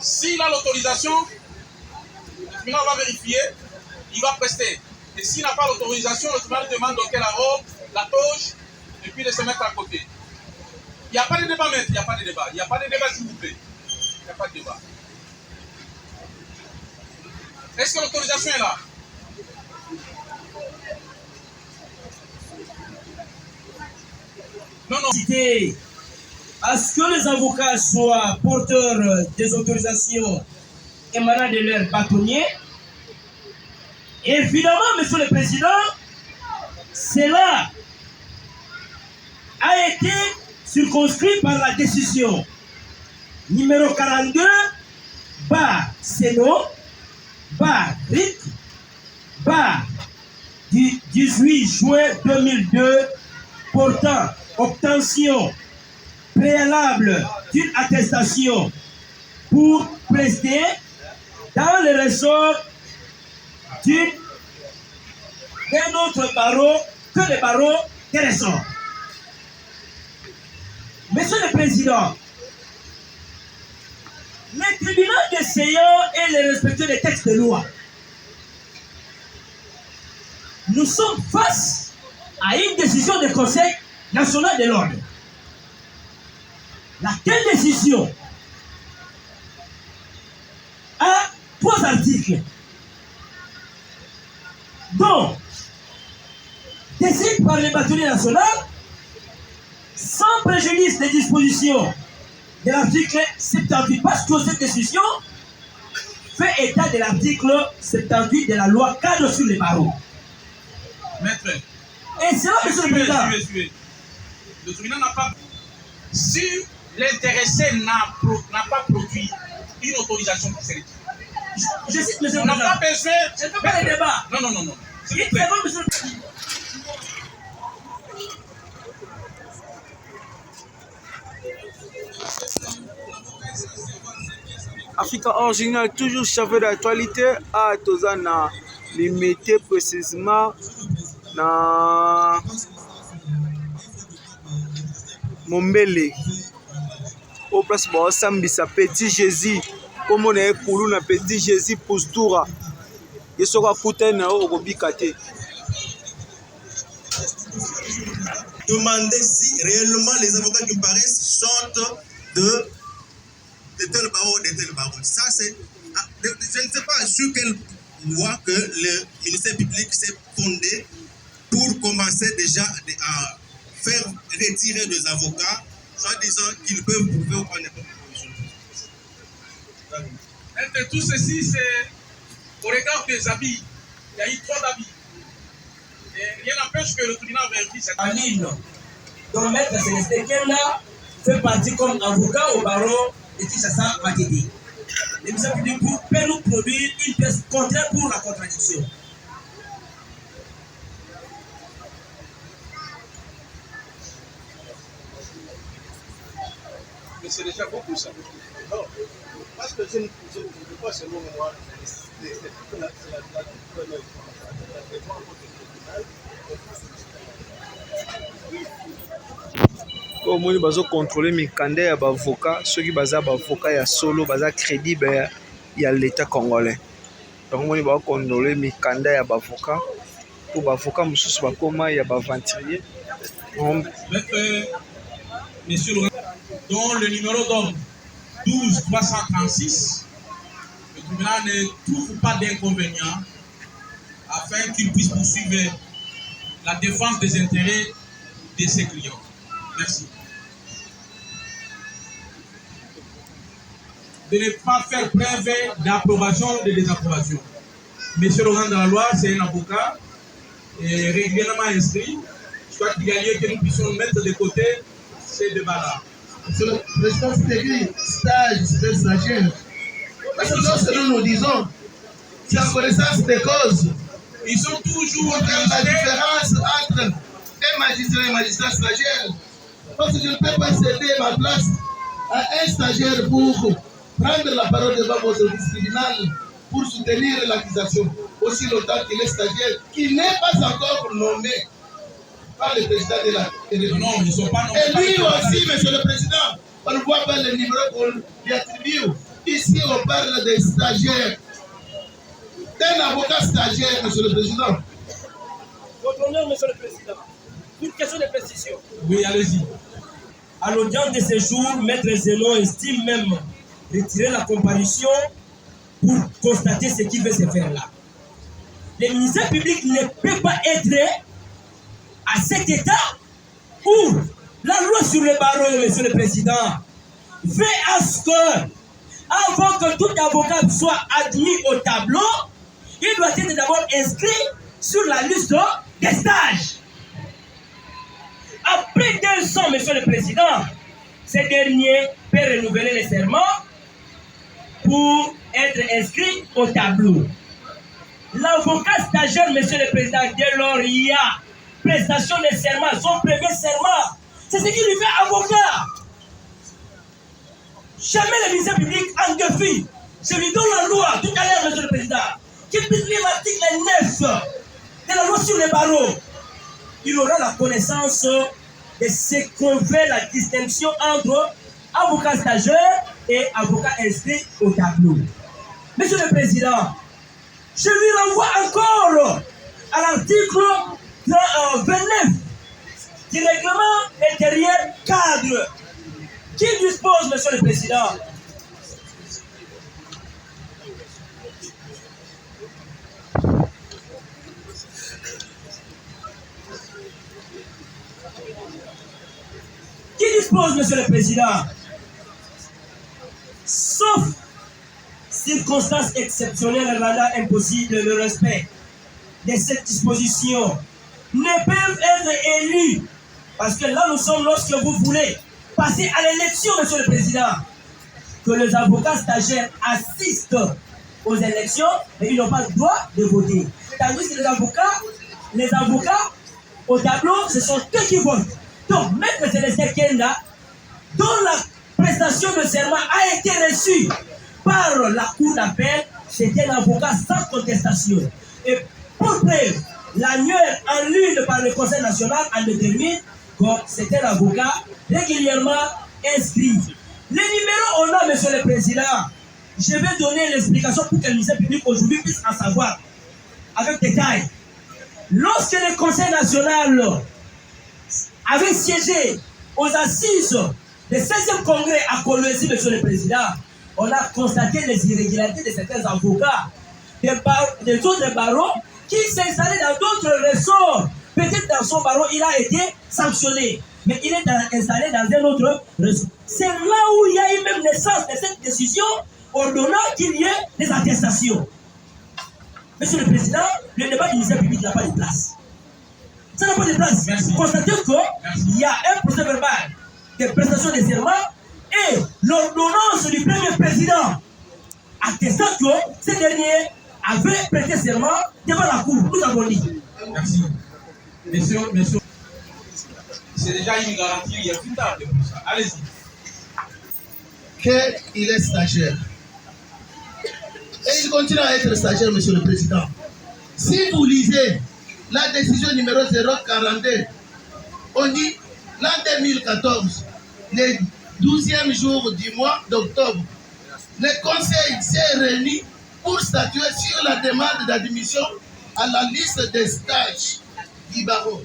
S'il a l'autorisation, le tribunal va vérifier, il va prester. Et s'il n'a pas l'autorisation, le tribunal demande auquel la robe, la toge, et puis de se mettre à côté. Il n'y a pas de débat, maître, il n'y a pas de débat. Il n'y a pas de débat, s'il vous plaît. Il n'y a pas de débat. Est-ce que l'autorisation est là? Non, non. À ce que les avocats soient porteurs des autorisations émanant de leur bâtonnier, évidemment, Monsieur le Président, cela a été circonscrit par la décision numéro 42 bar Seno, bar RIC, bar du 18 juin 2002 portant obtention préalable d'une attestation pour prester dans le ressort d'un autre barreau que le barreau des ressorts. Monsieur le Président, le tribunal des seigneurs est le respecteur des textes de loi. Nous sommes face à une décision du Conseil national de l'ordre. Laquelle décision a 3 articles, dont décide par le bâtonnier national sans préjudice des dispositions de l'article 78, parce que cette décision fait état de l'article 78 de la loi cadre sur les barreaux. Maître. Et c'est là, monsieur le Président. Le tribunal n'a pas. Si l'intéressé n'a pas produit une autorisation pour faire. Je cite, monsieur le Président. On n'a pas besoin. Je ne fais pas le débat. Non. S'il vous plaît. Monsieur le Président. Africa Original, toujours chef d'actualité à Tozana, limité précisément dans Mombele. Au place de Sambisa, Petit Jésus, comme on est coulou na Petit Jésus postura. Il sera coûté na Orobikate. Demander si réellement les avocats qui paraissent sortent de tel barreau, de tel barreau. Ça, c'est. Je ne sais pas sur quelle loi que le ministère public s'est fondé pour commencer déjà à faire retirer des avocats, soit disant qu'ils peuvent prouver ou pas n'importe quoi. Tout ceci, c'est au regard des habits. Il y a eu 3 habits. Et rien n'empêche que le tribunal vérifie cette Aline, donc maître Célestin Kenda fait partie comme avocat au barreau de Kinshasa Matidi. Le ministère public peut nous produire une pièce contraire pour la contradiction. Mais c'est déjà beaucoup ça. Non, parce que je ne peux pas seulement moi. Omoni bazo contrôler mikanda ya bavoka, ceux qui baza bavoka ya solo baza crédible ya l'état congolais. Donc omoni ba contrôler mikanda ya bavoka pour bavoka mususu bakoma ya baventurier. Monsieur Laurent, dont le numéro d'ordre 12336, le tribunal ne trouve pas d'inconvénient afin qu'il puisse poursuivre la défense des intérêts de ses clients. Merci. De ne pas faire preuve d'approbation ou de désapprobation. Monsieur Laurent dans la loi, c'est un avocat et régulièrement inscrit. Je crois qu'il y a lieu que nous puissions mettre de côté ces débats-là. Monsieur le Président, c'est écrit stage, c'est stagiaire. Parce que lorsque nous disons, c'est en connaissance des causes. Ils sont toujours dans la différence entre un magistrat et un magistrat stagiaire. Parce que je ne peux pas céder ma place à un stagiaire pour prendre la parole devant votre tribunal pour soutenir l'accusation, aussi longtemps qu'il est stagiaire, qui n'est pas encore nommé par le président de la République. Non, ils ne sont pas nommés. Et lui aussi, monsieur le président, on ne voit pas le numéro qu'on lui attribue. Ici, on parle des stagiaires. D'un avocat stagiaire, monsieur le président. Votre honneur, monsieur le président, une question de précision. Oui, allez-y. À l'audience de ce jour, maître Zénon estime même retirer la comparution pour constater ce qui veut se faire là. Le ministère public ne peut pas être à cet état où la loi sur le barreau, monsieur le président, fait à ce que, avant que tout avocat soit admis au tableau, il doit être d'abord inscrit sur la liste des stages. Après 2 ans, monsieur le président, ce dernier peut renouveler les serments pour être inscrit au tableau. L'avocat stagiaire, monsieur le président, dès lors il y a prestation de serment, son premier serment, c'est ce qui lui fait avocat. Jamais le ministère public en défie. Je lui donne la loi tout à l'heure, monsieur le président, qu'il puisse lire l'article 9 de la loi sur les barreaux. Il aura la connaissance de ce qu'on fait la distinction entre avocat stagiaire et avocat inscrit au tableau. Monsieur le président, je lui renvoie encore à l'article 29 du règlement intérieur cadre qui dispose, monsieur le président, monsieur le président, sauf circonstances exceptionnelles rendant impossible le respect de cette disposition, ne peuvent être élus. Parce que là, nous sommes lorsque vous voulez passer à l'élection, monsieur le président, que les avocats stagiaires assistent aux élections, mais ils n'ont pas le droit de voter. Tandis que les avocats au tableau, ce sont eux qui votent. Donc, Maître Célestin Kenda, dont la prestation de serment a été reçue par la cour d'appel, c'était un avocat sans contestation. Et pour preuve, l'annuaire en ligne par le Conseil national en détermine que c'était l'avocat régulièrement inscrit. Les numéros, on a, monsieur le président. Je vais donner l'explication pour que le ministère public aujourd'hui puisse en savoir avec détail. Lorsque le Conseil national avait siégé aux assises du 16e congrès à Kolwezi, monsieur le président, on a constaté les irrégularités de certains avocats, des autres barreaux qui s'installaient dans d'autres ressorts. Peut-être dans son barreau, il a été sanctionné, mais il est installé dans un autre ressort. C'est là où il y a eu même naissance de cette décision ordonnant qu'il y ait des attestations. Monsieur le président, le débat du ministère public n'a pas de place. Ça n'a pas de place. Constatez qu'il y a un procès verbal de prestation de serment et l'ordonnance du premier président attestant que ce dernier avait prêté serment devant la cour. Nous avons dit. Merci. Messieurs, c'est déjà une garantie, il y a plus tard de tout ça. Allez-y. Qu'il est stagiaire. Et il continue à être stagiaire, monsieur le président. Si vous lisez la décision numéro 042, on dit l'an 2014, le 12e jour du mois d'octobre, le conseil s'est réuni pour statuer sur la demande d'admission à la liste des stages du barreau.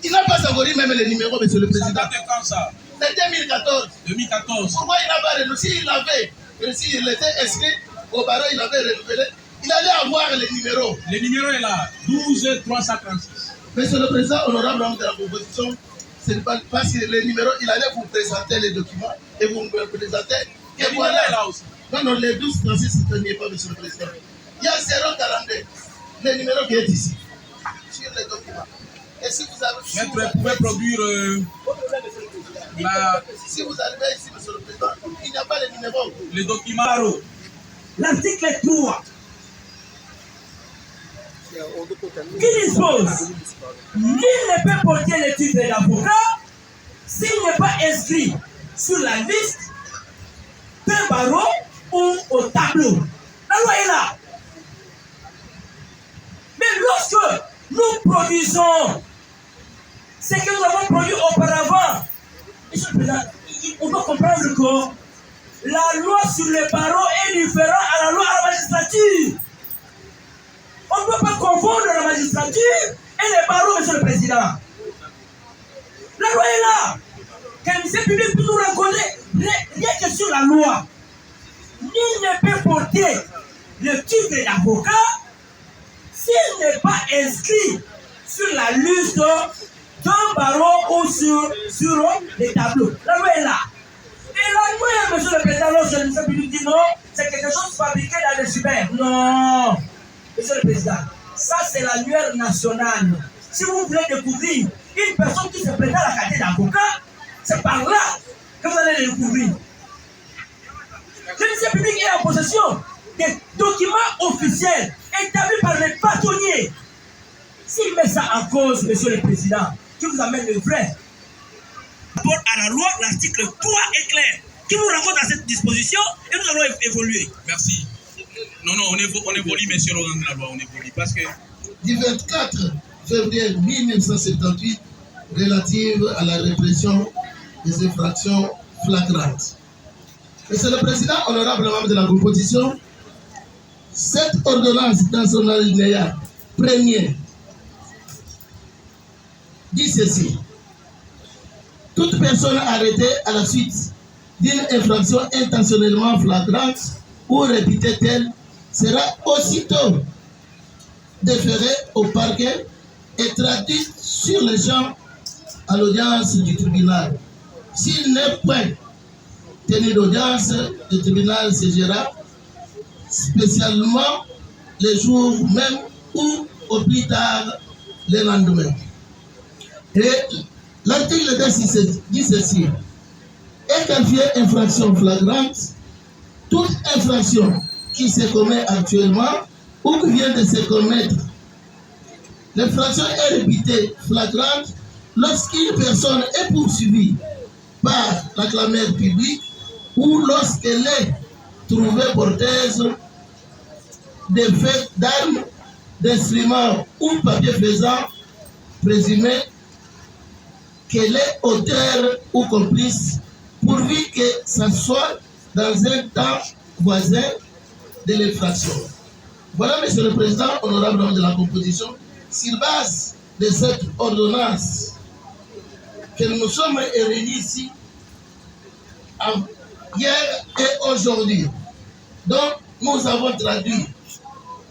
Il n'a pas savouré même les numéros, monsieur le président. Ça date quand ça? C'est 2014. 2014. Pourquoi il n'a pas renouvelé? S'il avait, s'il était inscrit au barreau, il avait renouvelé, il allait avoir les numéros. Le numéro est là, 12 336. Monsieur le président, honorable membre de la proposition, c'est pas parce que les numéros, il allait vous présenter les documents et vous me présentez. Et voilà. Là aussi. Non, non, les 12 36 ne tenaient pas, monsieur le président. Il y a 042, le numéro qui est ici, sur les documents. Et si vous avez... Maître, vous pouvez produire Si vous arrivez ici, monsieur le président, il n'y a pas les numéros. Les documents. L'article 3 qui dispose nul ne peut porter le titre d'avocat s'il n'est pas inscrit sur la liste d'un barreau ou au tableau. La loi est là. Mais lorsque nous produisons ce que nous avons produit auparavant, monsieur le président, on doit comprendre que la loi sur les barreaux est différente à la loi à la magistrature. On ne peut pas confondre la magistrature et les barreaux, monsieur le président. La loi est là. Que le ministère public peut nous reconnaître rien que sur la loi. Nul ne peut porter le titre d'avocat s'il n'est pas inscrit sur la liste d'un barreau ou sur les tableaux. La loi est là. Et la loi, monsieur le président, lorsque le ministère public dit non, c'est quelque chose fabriqué dans les super. Non. Monsieur le président, ça c'est l'annuaire national. Si vous voulez découvrir une personne qui se prétend à la qualité d'avocat, c'est par là que vous allez le découvrir. Le ministère public est en possession des documents officiels établis par les bâtonniers. S'il met ça en cause, monsieur le président, qui vous amène le vrai. Rapport à la loi, l'article 3 est clair. Qui nous rencontre à cette disposition et nous allons évoluer. Merci. Non, on évolue, monsieur Laurent de la loi, on évolue. Parce que. Du 24 février 1978, relative à la répression des infractions flagrantes. Monsieur le Président, honorable membre de la composition, cette ordonnance dans son alinéa premier dit ceci. Toute personne arrêtée à la suite d'une infraction intentionnellement flagrante ou répétée telle sera aussitôt déférée au parquet et traduite sur le champ à l'audience du tribunal. S'il n'est point tenu d'audience, le tribunal siégera spécialement les jours même ou au plus tard le lendemain. Et l'article dit ceci. Est qualifiée infraction flagrante toute infraction qui se commet actuellement ou qui vient de se commettre. L'infraction est réputée flagrante lorsqu'une personne est poursuivie par la clameur publique ou lorsqu'elle est trouvée porteuse des faits d'armes, d'instruments ou papiers faisant présumer qu'elle est auteur ou complice, pourvu que ça soit dans un temps voisin de l'infraction. Voilà, Monsieur le Président, honorable membre de la composition, sur base de cette ordonnance que nous sommes réunis ici hier et aujourd'hui. Donc, nous avons traduit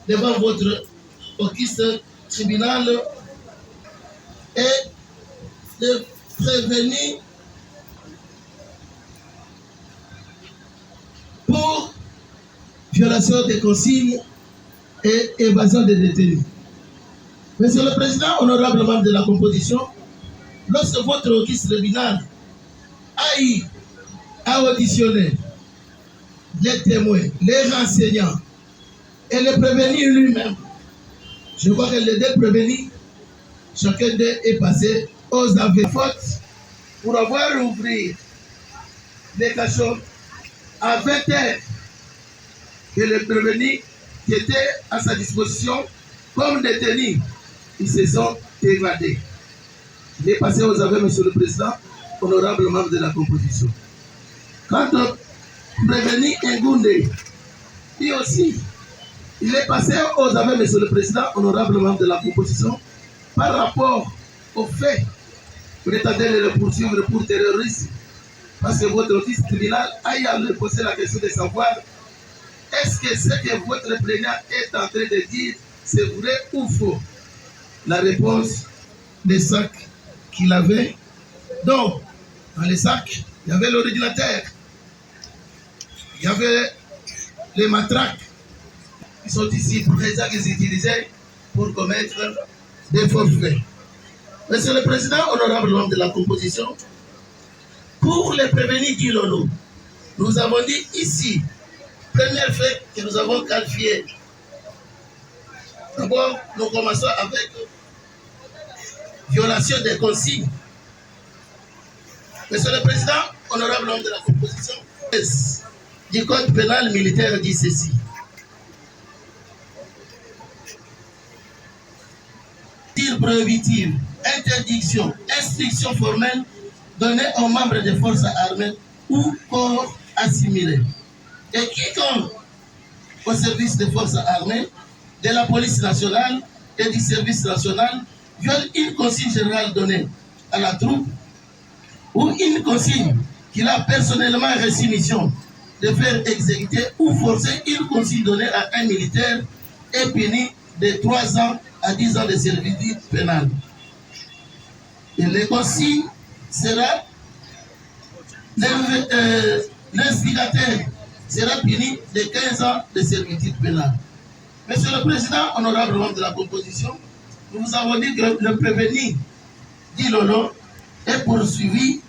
devant votre auguste tribunal et de prévenir pour violation des consignes et évasion des détenus. Monsieur le Président, honorable membre de la composition, lorsque votre auguste tribunal a eu à auditionner les témoins, les renseignants et le prévenir lui-même, je crois que les deux prévenus, chacun d'eux est passé aux aveux fautes pour avoir ouvert les cachots à 20 heures que les prévenus qui étaient à sa disposition comme détenus, ils se sont évadés. Il est passé aux aveux, Monsieur le Président, honorable membre de la composition. Quant au prévenu Ngounde, lui aussi, il est passé aux aveux, Monsieur le Président, honorable membre de la composition, par rapport au fait que l'État de le poursuivre pour terrorisme, parce que votre office tribunal a eu à lui poser la question de savoir est-ce que ce que votre plaignant est en train de dire, c'est vrai ou faux? La réponse, les sacs qu'il avait. Donc, dans les sacs, il y avait l'ordinateur, il y avait les matraques qui sont ici présents, qu'ils utilisaient pour commettre des forfaits. Monsieur le Président, honorable membre de la composition, pour les prévenir du Lolo, nous avons dit ici, premier fait que nous avons qualifié. D'abord, nous commençons avec violation des consignes. Monsieur le Président, honorable membre de la composition, du Code pénal militaire dit ceci. Tir prohibitive, interdiction, instruction formelle donnée aux membres des forces armées ou corps assimilés. Et quiconque au service des forces armées, de la police nationale et du service national viole une consigne générale donnée à la troupe ou une consigne qu'il a personnellement reçu mission de faire exécuter ou forcer une consigne donnée à un militaire est puni de 3 ans à 10 ans de servitude pénale. Et les consignes sera l'instigateur sera puni de 15 ans de servitude pénale. Monsieur le Président, honorable membre de la composition, nous vous avons dit que le prévenu dit Lolo est poursuivi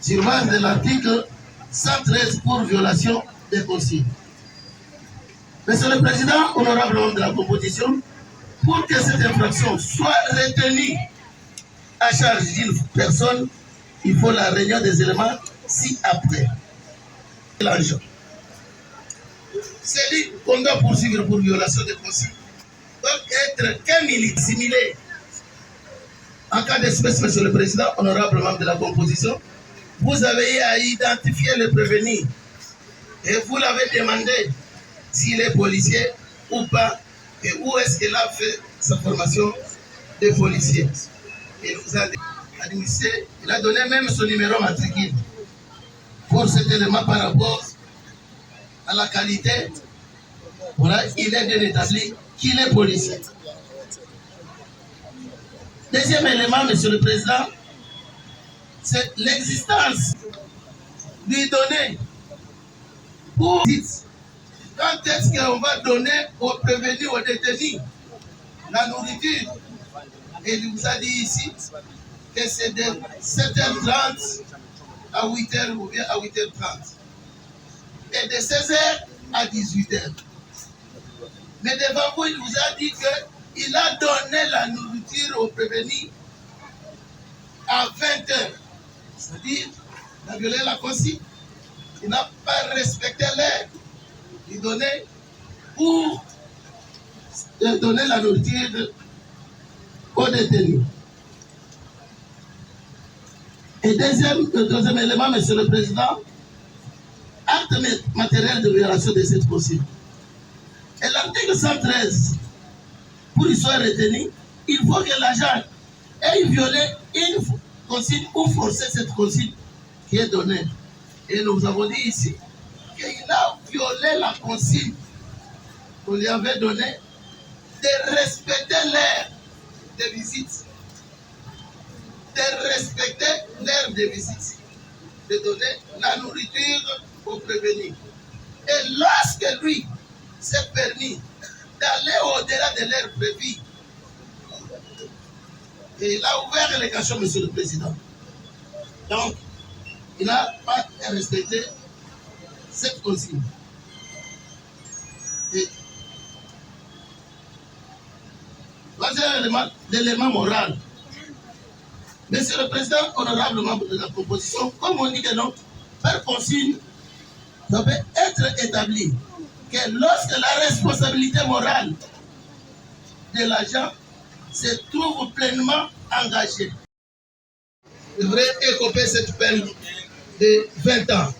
sur base de l'article 113 pour violation des consignes. Monsieur le Président, honorable membre de la composition, pour que cette infraction soit retenue à charge d'une personne, il faut la réunion des éléments ci-après. L'argent. Celui qu'on doit poursuivre pour violation des consignes doit être similé. En cas d'espèce, Monsieur le Président, honorable membre de la composition, vous avez à identifier le prévenu et vous l'avez demandé s'il est policier ou pas et où est-ce qu'il a fait sa formation de policier. Il vous a administré, il a donné même son numéro matricule pour cet élément par rapport à la qualité. Voilà, il est bien établi qu'il est policier. Deuxième élément, Monsieur le Président, c'est l'existence lui donner pour quand est-ce qu'on va donner aux prévenus, aux détenus la nourriture. Et il vous a dit ici que c'est de 7h30 à 8h ou bien à 8h30 et de 16h à 18h. Mais devant vous, il vous a dit qu'il a donné la nourriture aux prévenus à 20h. C'est-à-dire, il a violé la consigne. Il n'a pas respecté l'heure. Il donnait pour donner la nourriture aux détenus. Et deuxième élément, Monsieur le Président, acte matériel de violation de cette consigne. Et l'article 113, pour y soit retenu, il faut que l'agent ait violé une consigne ou forcé cette consigne qui est donnée. Et nous avons dit ici qu'il a violé la consigne qu'on lui avait donnée de respecter l'heure de visite. De respecter l'heure de visite. De donner la nourriture aux prévenus. Et lorsque lui s'est permis d'aller au-delà de l'heure prévue, et il a ouvert les cachots, Monsieur le Président. Donc, il n'a pas respecté cette consigne. Et l'élément moral. Monsieur le Président, honorable membre de la composition, comme on dit que non, par consigne, ça peut être établi que lorsque la responsabilité morale de l'agent se trouve pleinement engagée, il devrait écoper cette peine de 20 ans.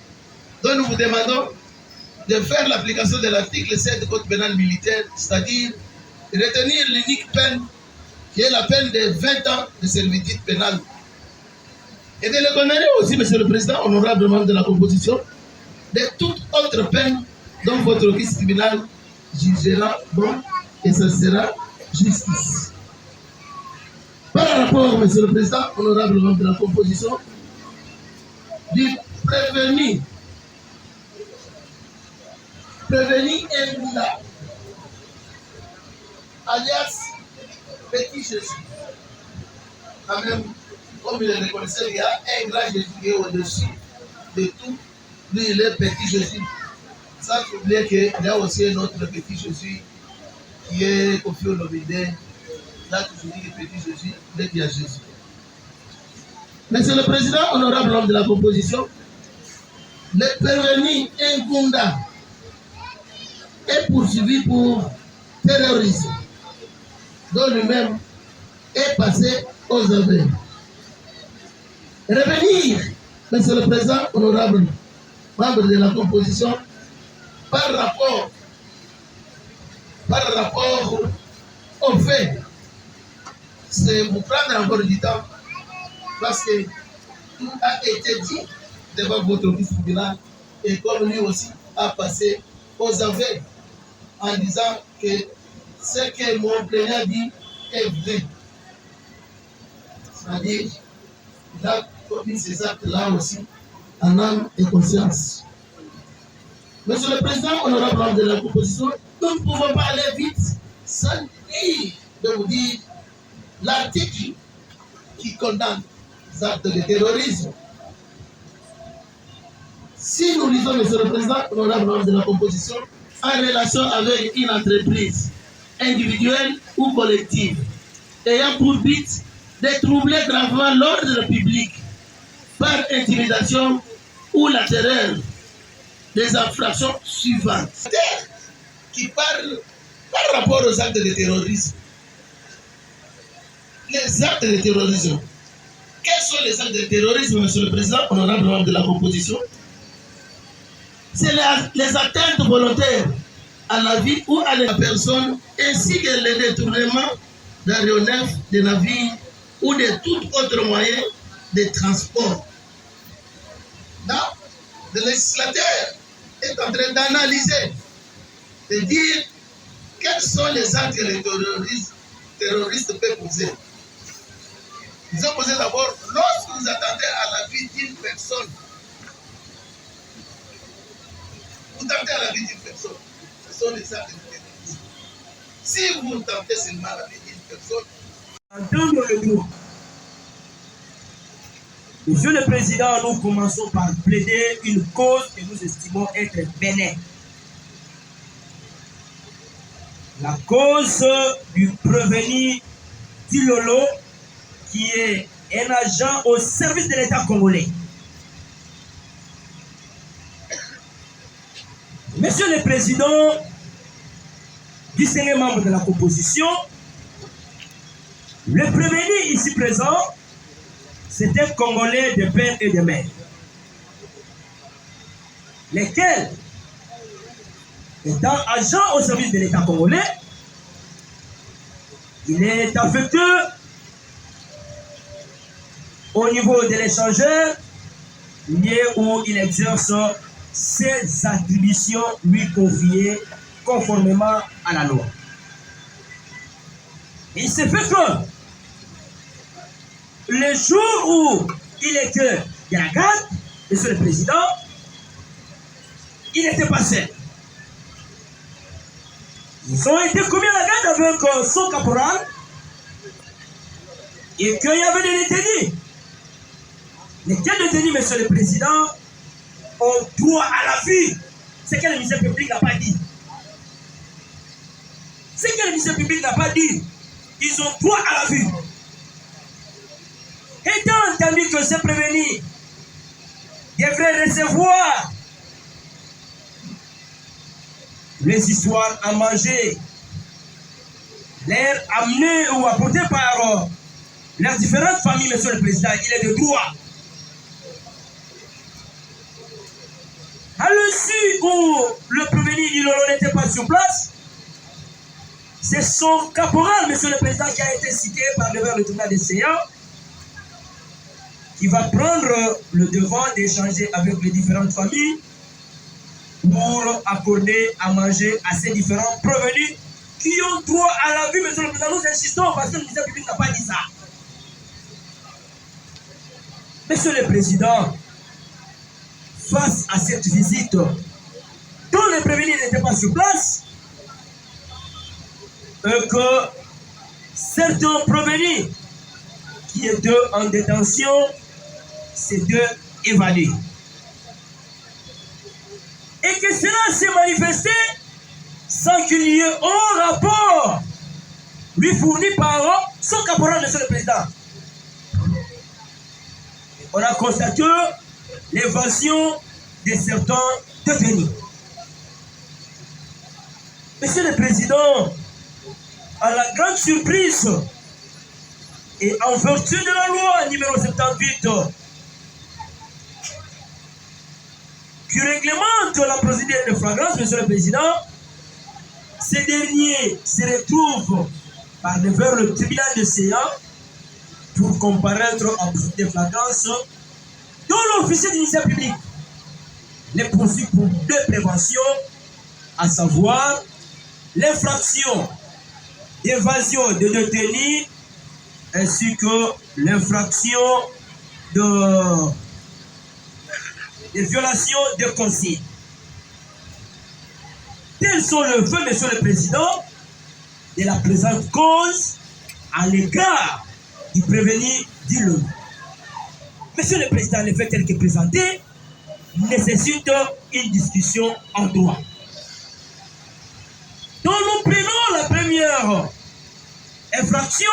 Donc nous vous demandons de faire l'application de l'article 7 du Code pénal militaire, c'est-à-dire de retenir l'unique peine qui est la peine de 20 ans de servitude pénale. Et de le condamner aussi, Monsieur le Président, honorable membre de la composition, de toute autre peine dont votre office tribunal jugera bon et ce sera justice. Par rapport, Monsieur le Président, honorable membre de la composition, du prévenu Elunda, alias Petit Jésus. Quand même, comme il le reconnaissait, il y a un grand Jésus qui est au-dessus de tout. Lui, il est Petit Jésus. Sans oublier qu'il y a aussi un autre Petit Jésus qui est confié au Lomidé. Là, toujours dit que Petit Jésus, il est bien Jésus. Monsieur le Président, honorable homme de la composition, le prévenu Ngunda est poursuivi pour terrorisme, dont lui-même est passé aux aveux. Revenir, Monsieur le Président, honorable membre de la composition, par rapport au fait, c'est vous prendre encore du temps, parce que tout a été dit devant votre office tribunal, et comme lui aussi a passé aux aveux en disant que ce que mon plaignant dit est vrai. C'est-à-dire, il a commis ces actes-là aussi en âme et conscience. Monsieur le Président, honorable membre de la composition, nous ne pouvons pas aller vite sans dire de vous dire l'article qui condamne les actes de terrorisme. Si nous lisons, Monsieur le Président, honorable de la composition, en relation avec une entreprise individuelle ou collective, ayant pour but de troubler gravement l'ordre public par intimidation ou la terreur des infractions suivantes. Qui parle par rapport aux actes de terrorisme. Les actes de terrorisme. Quels sont les actes de terrorisme, Monsieur le Président, honorable membre de la composition? C'est les atteintes volontaires à la vie ou à la personne, ainsi que le détournement d'aéronefs, de navires ou de tout autre moyen de transport. Là, le législateur est en train d'analyser, de dire quels sont les actes que les terroristes peuvent poser. Ils ont posé d'abord, lorsque vous attendez à la vie d'une personne, vous tentez à la vie d'une personne, ce sont les actes de terrorisme. Si vous tentez seulement à la vie d'une personne, entendre le droit. Monsieur le Président, nous commençons par plaider une cause que nous estimons être bénéfique. La cause du prévenu Tilolo, qui est un agent au service de l'État congolais. Monsieur le Président, distingué membre de la composition, le prévenu ici présent, c'est un Congolais de père et de mère, lesquels, étant agent au service de l'État congolais, il est affecté au niveau de l'échangeur, lieu où il exerce ses attributions lui confiées conformément à la loi. Il se fait que le jour où il était à la garde, Monsieur le Président, il n'était pas seul. Ils ont été commis à la garde avec son caporal et qu'il y avait des détenus. Lesquels détenus, Monsieur le Président, ont droit à la vie. C'est que le ministère public n'a pas dit. C'est que le ministère public n'a pas dit. Ils ont droit à la vie. Étant entendu que ces prévenus devraient recevoir les histoires à manger, l'air amené ou apporté par les différentes familles, Monsieur le Président, il est de droit. À l'issue où le prévenu Ilolo n'était pas sur place, c'est son caporal, Monsieur le Président, qui a été cité par le tribunal des séances, qui va prendre le devant d'échanger avec les différentes familles pour accorder à manger à ces différents prévenus qui ont droit à la vie, Monsieur le Président. Nous insistons parce que le ministère public n'a pas dit ça. Monsieur le Président, face à cette visite dont les prévenus n'étaient pas sur place, que certains prévenus qui étaient en détention s'étaient évadés. Et que cela s'est manifesté sans qu'il y ait un rapport lui fourni par son caporal, Monsieur le Président. On a constaté l'évasion de certains détenus. Monsieur le Président, à la grande surprise et en vertu de la loi numéro 78 qui réglemente la procédure de flagrance, Monsieur le Président, ces derniers se retrouvent par devant le tribunal de séance pour comparaître en procédure de flagrance dont l'officier du ministère public les poursuit pour deux préventions, à savoir l'infraction d'évasion de détenus ainsi que l'infraction de violation de consignes. Tels sont les faits, Monsieur le Président, de la présente cause à l'égard du prévenu Dilolo. Monsieur le Président, les faits tels que présentés nécessite une discussion en droit. Donc nous prenons la première infraction,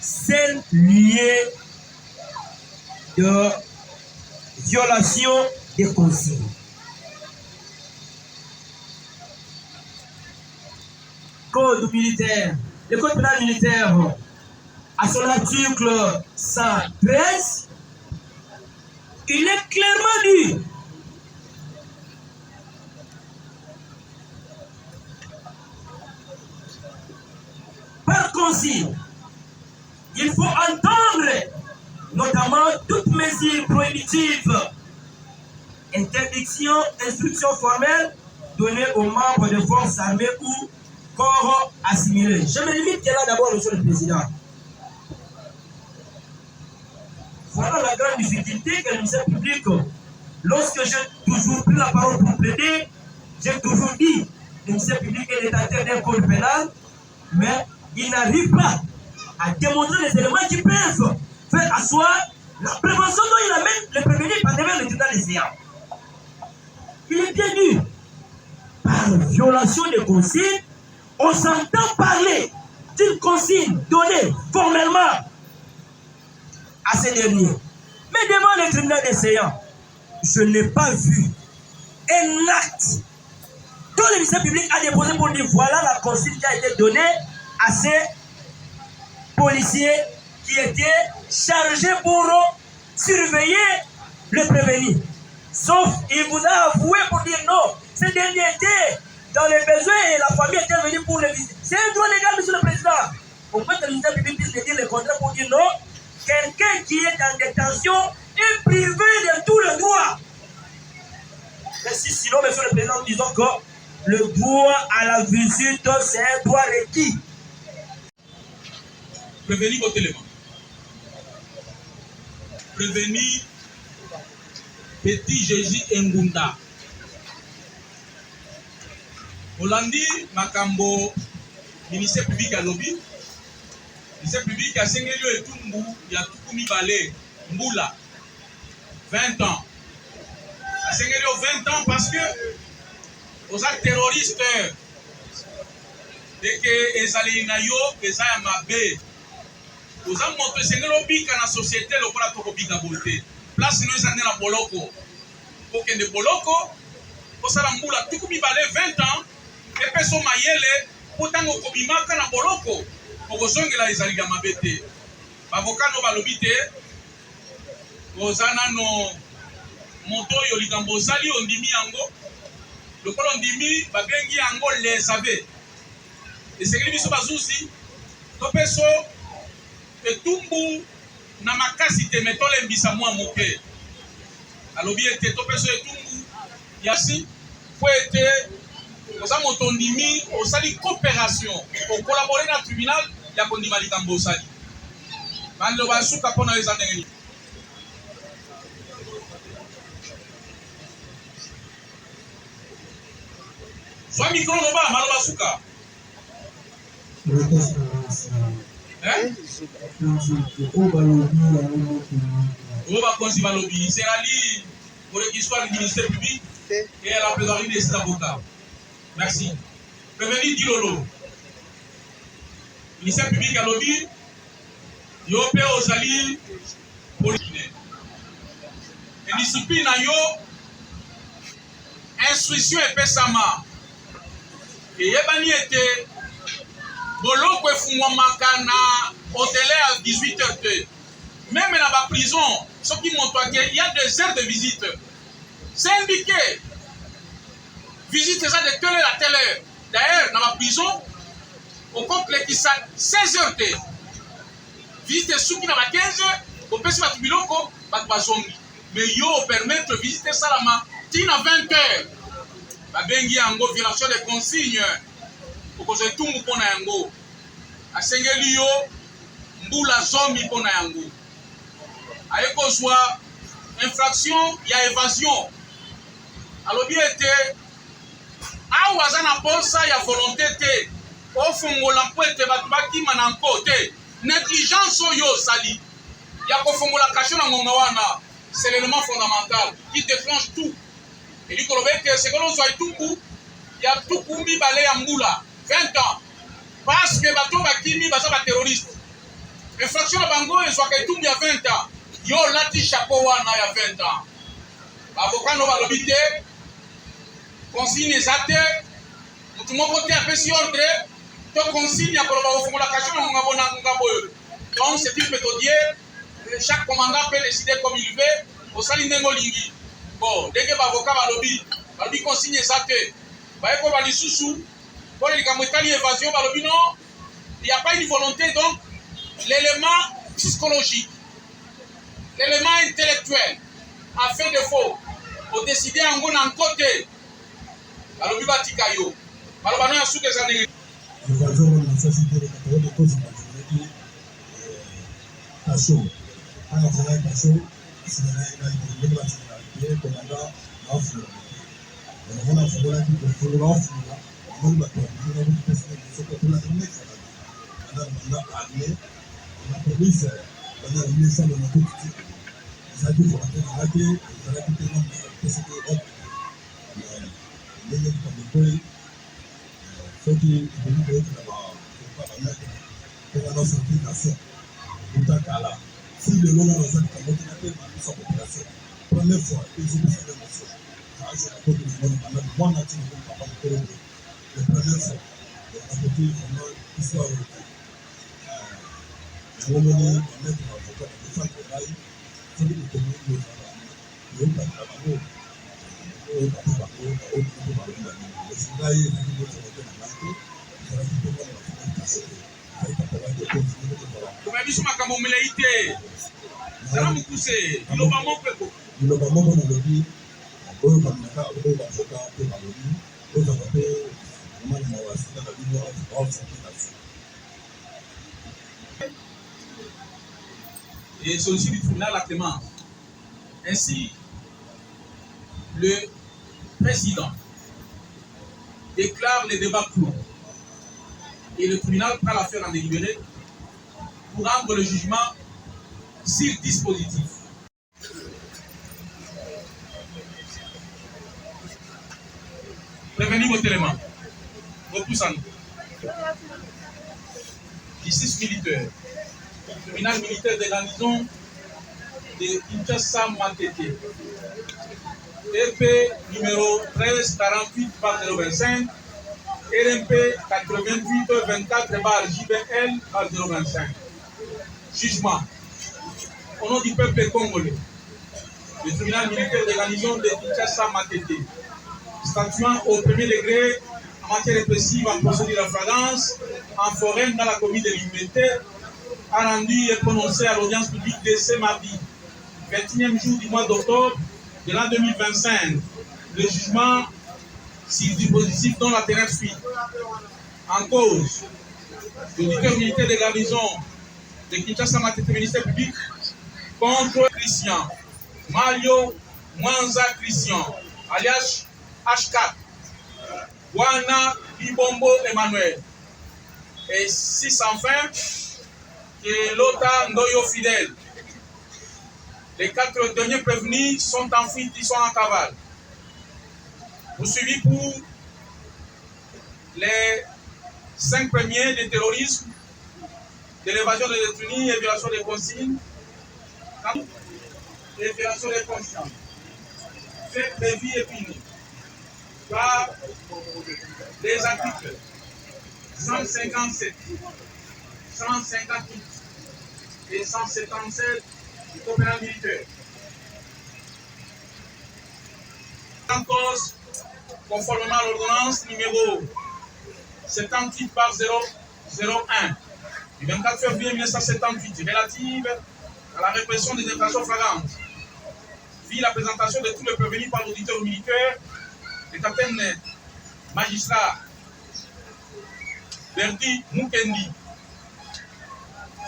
celle liée de violation des consignes. Code militaire, le code pénal militaire, à son article 113, il est clairement dit par consigne, il faut entendre notamment toute mesure prohibitive, interdiction, instruction formelle donnée aux membres de forces armées ou corps assimilés. Je me limite là d'abord, Monsieur le Président. Voilà la grande difficulté que le ministère public, lorsque j'ai toujours pris la parole pour plaider, j'ai toujours dit le ministère public est détenteur d'un code pénal, mais il n'arrive pas à démontrer les éléments qui peuvent faire asseoir la prévention dont il amène le prévenu par devant le tribunal des séances. Il est bien dit, par violation des consignes, on s'entend parler d'une consigne donnée formellement à ces derniers. Mais devant le tribunal des séances, je n'ai pas vu un acte dont le ministère public a déposé pour dire voilà la consigne qui a été donnée à ces policiers qui étaient chargés pour surveiller le prévenu. Sauf il vous a avoué pour dire non, ces derniers étaient dans les besoins et la famille était venue pour le visiter. C'est un droit légal, Monsieur le Président. On peut que le ministère public puisse dire le contraire pour dire non. Quelqu'un qui est en détention est privé de tout le droit. Mais sinon, Monsieur le Président, nous disons que le droit à la visite, c'est un droit requis. Prévenir votre élément. Prévenir Petit Jésus Ngunda. Hollandi Makambo, ministère public à lobby. Ministère public a Sengelio et Tumbu, il y a Tukumi Balé, Mboula, 20 ans. A Sengelio 20 ans parce que aux actes terroristes, dès que Ezali Nayo, Ezaya Mabe, aux hommes montrent Sengelio Bika dans la société, le Kola Toko Bika Bolte. Place nous en la Boloko. Pour que de Boloko, pour ça la Mboula, Tukumi Balé 20 ans, et personne Mayele, pourtant au Kobimaka na Boloko. Okosongela ezali ya mabe te bavoka no balobi te ozana no moto oyo likambo osali ondimi yango lokola ondimi babengi yango les ave esengeli biso bazuzi topeso etumbu na makasi te me tolembisa mwa moke alobi ete topeso etumbu yasi po ete oza moto ondimi osali coopération okolabore na tribunal ya kondima likambo osali bando basuka mpona eza ndenge nini zwa mikro loba maloba suka oyo bakonzi balobi serali pour l'histoire du ministère public et à la plaidoirie des avocats. Merci. Prévenir Dilolo. Ministère public à lobby, Yopé Ozali, politique. Et discipline à yo, instruction et pesama. Et Yebani était, Boloko et Fumwamaka na hôtel à 18h. Même dans la prison, ceux qui montrent qu'il y a des heures de visite. C'est indiqué. Visite ça de telle heure à telle heure. D'ailleurs, dans la prison, au complet qui ça 16 heures. Visite ceux qui n'ont pas 15 heures, au peut se mettre biloko, pas de zombie. Mais yo permettre de visiter ça là-bas, tina 20 heures. La bengi yango violation des consignes. Pour que je tout le monde yango. A sengeli yo, mbula zombie pona yango. Ayeko soit infraction, il y a évasion. Alors bien été, awa zana posa ya volonté te, ofongola po ete batu bakima na nko te, négligence oyo sali, ya kofongola kasho na ngonga wana, c'est l'élément fondamental qui déclenche tout. Et du coup, c'est que l'on soit tout coup, il y a tout coup mis balé à Moula, 20 ans. Parce que bateau bakimi basa ba terroriste. Infraction à Bango et soit tout il y a 20 ans. Yo lati chapeau wana il y a 20 ans. Avocat no balobité, consigne exacte, tout le monde a fait si ordre, to consigne pour la formulation ngabo. Donc c'est une méthodier, chaque commandant peut décider comme il veut, au saline ngolingi. Bon, dès que l'avocat va lobby consigne exacte. Bah il faut aller sous pour les camotali évasion bah lobby non, il n'y a pas une volonté donc l'élément psychologique, l'élément intellectuel a fait défaut. Au décider en gros d'un côté, bah lobby va tikayo. Bah lobby non a sous que ça n'est. L'évasion de la société de Cameroun de cause de la Tacho. À la fin de Tacho, c'est la nationalité, commandant l'enfant. On a fait la vie de l'enfant. On a fait la vie de l'enfant. On a promis, on a mis ça dans la petite. Ça dit qu'il faut arrêter, il faut arrêter de faire des choses. Mais ceux qui veulent être là-bas, il faut pas la sortie de la scène. Si le long dans cette communauté n'a sa population, première fois, ils ont fait des morceaux. Ça a été la première fois, la côté vraiment histoire de je vais mener un maître avocat de défense de l'ail, c'est que les communes le travail, et celui du tribunal la clémence. Ainsi, le président déclare les débats clos et le tribunal prend l'affaire en délibéré pour rendre le jugement sur dispositif. Prévenir votre élément. Repoussant. Justice militaire. Tribunal militaire de garnison de Kinshasa Matete. EP numéro 1348/025, RMP 8824/JBL/025. Jugement. Au nom du peuple congolais, le tribunal militaire de garnison de Kinshasa Matete, statuant au premier degré en matière répressive en procédure de flagrance en foraine dans la commune de l'Immété, a rendu et prononcé à l'audience publique de ce mardi, 21e jour du mois d'octobre de l'an 2025, le jugement sur dispositif dont la terrain suit. En cause, l'auditeur militaire de garnison de Kinshasa Matete, ministère public, contre Christian Mario Mwanza Christian, alias H4, Wana Bibombo Emmanuel, et 6 enfin, et Lota Ndoyo Fidèle. Les 4 derniers prévenus sont en fuite, ils sont en cavale. Poursuivis pour les 5 premiers de terrorisme, de l'évasion des détenus et violation des consignes, et violation des consciences. Fait prévu et puni par les articles 157, 158 et 177 du Code pénal militaire. En cause, conformément à l'ordonnance numéro 78/001 du 24 février 1978 relative à la répression des infractions flagrantes, vit la présentation de tous les prévenus par l'auditeur militaire, le capitaine magistrat Berti Mukendi,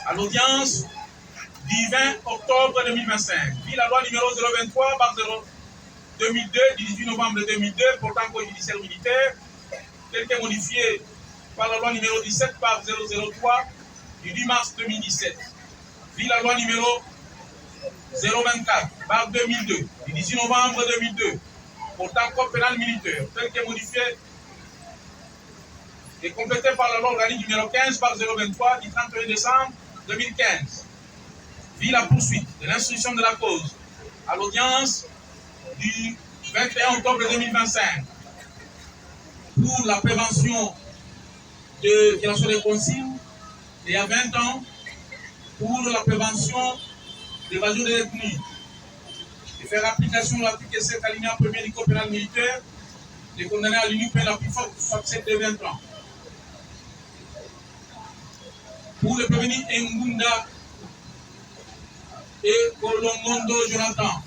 à l'audience du 20 octobre 2025, vit la loi numéro 023/2002 du 18 novembre 2002 portant code judiciaire militaire, telle que modifiée par la loi numéro 17/003 du 10 mars 2017, vit la loi numéro 024/2002 du 18 novembre 2002 portant code pénal militaire tel que modifié et complété par la loi organique numéro 15/023 du 31 décembre 2015 vit la poursuite de l'instruction de la cause à l'audience du 21 octobre 2025 pour la prévention de violation des consignes et à 20 ans pour la prévention d'évasion des détenus et faire application de l'article 7 alinéa 1er du code pénal militaire, les condamnés à l'union peine la plus forte soit celle de 20 ans. Pour le prévenu Ngunda et Kolongondo Jonathan,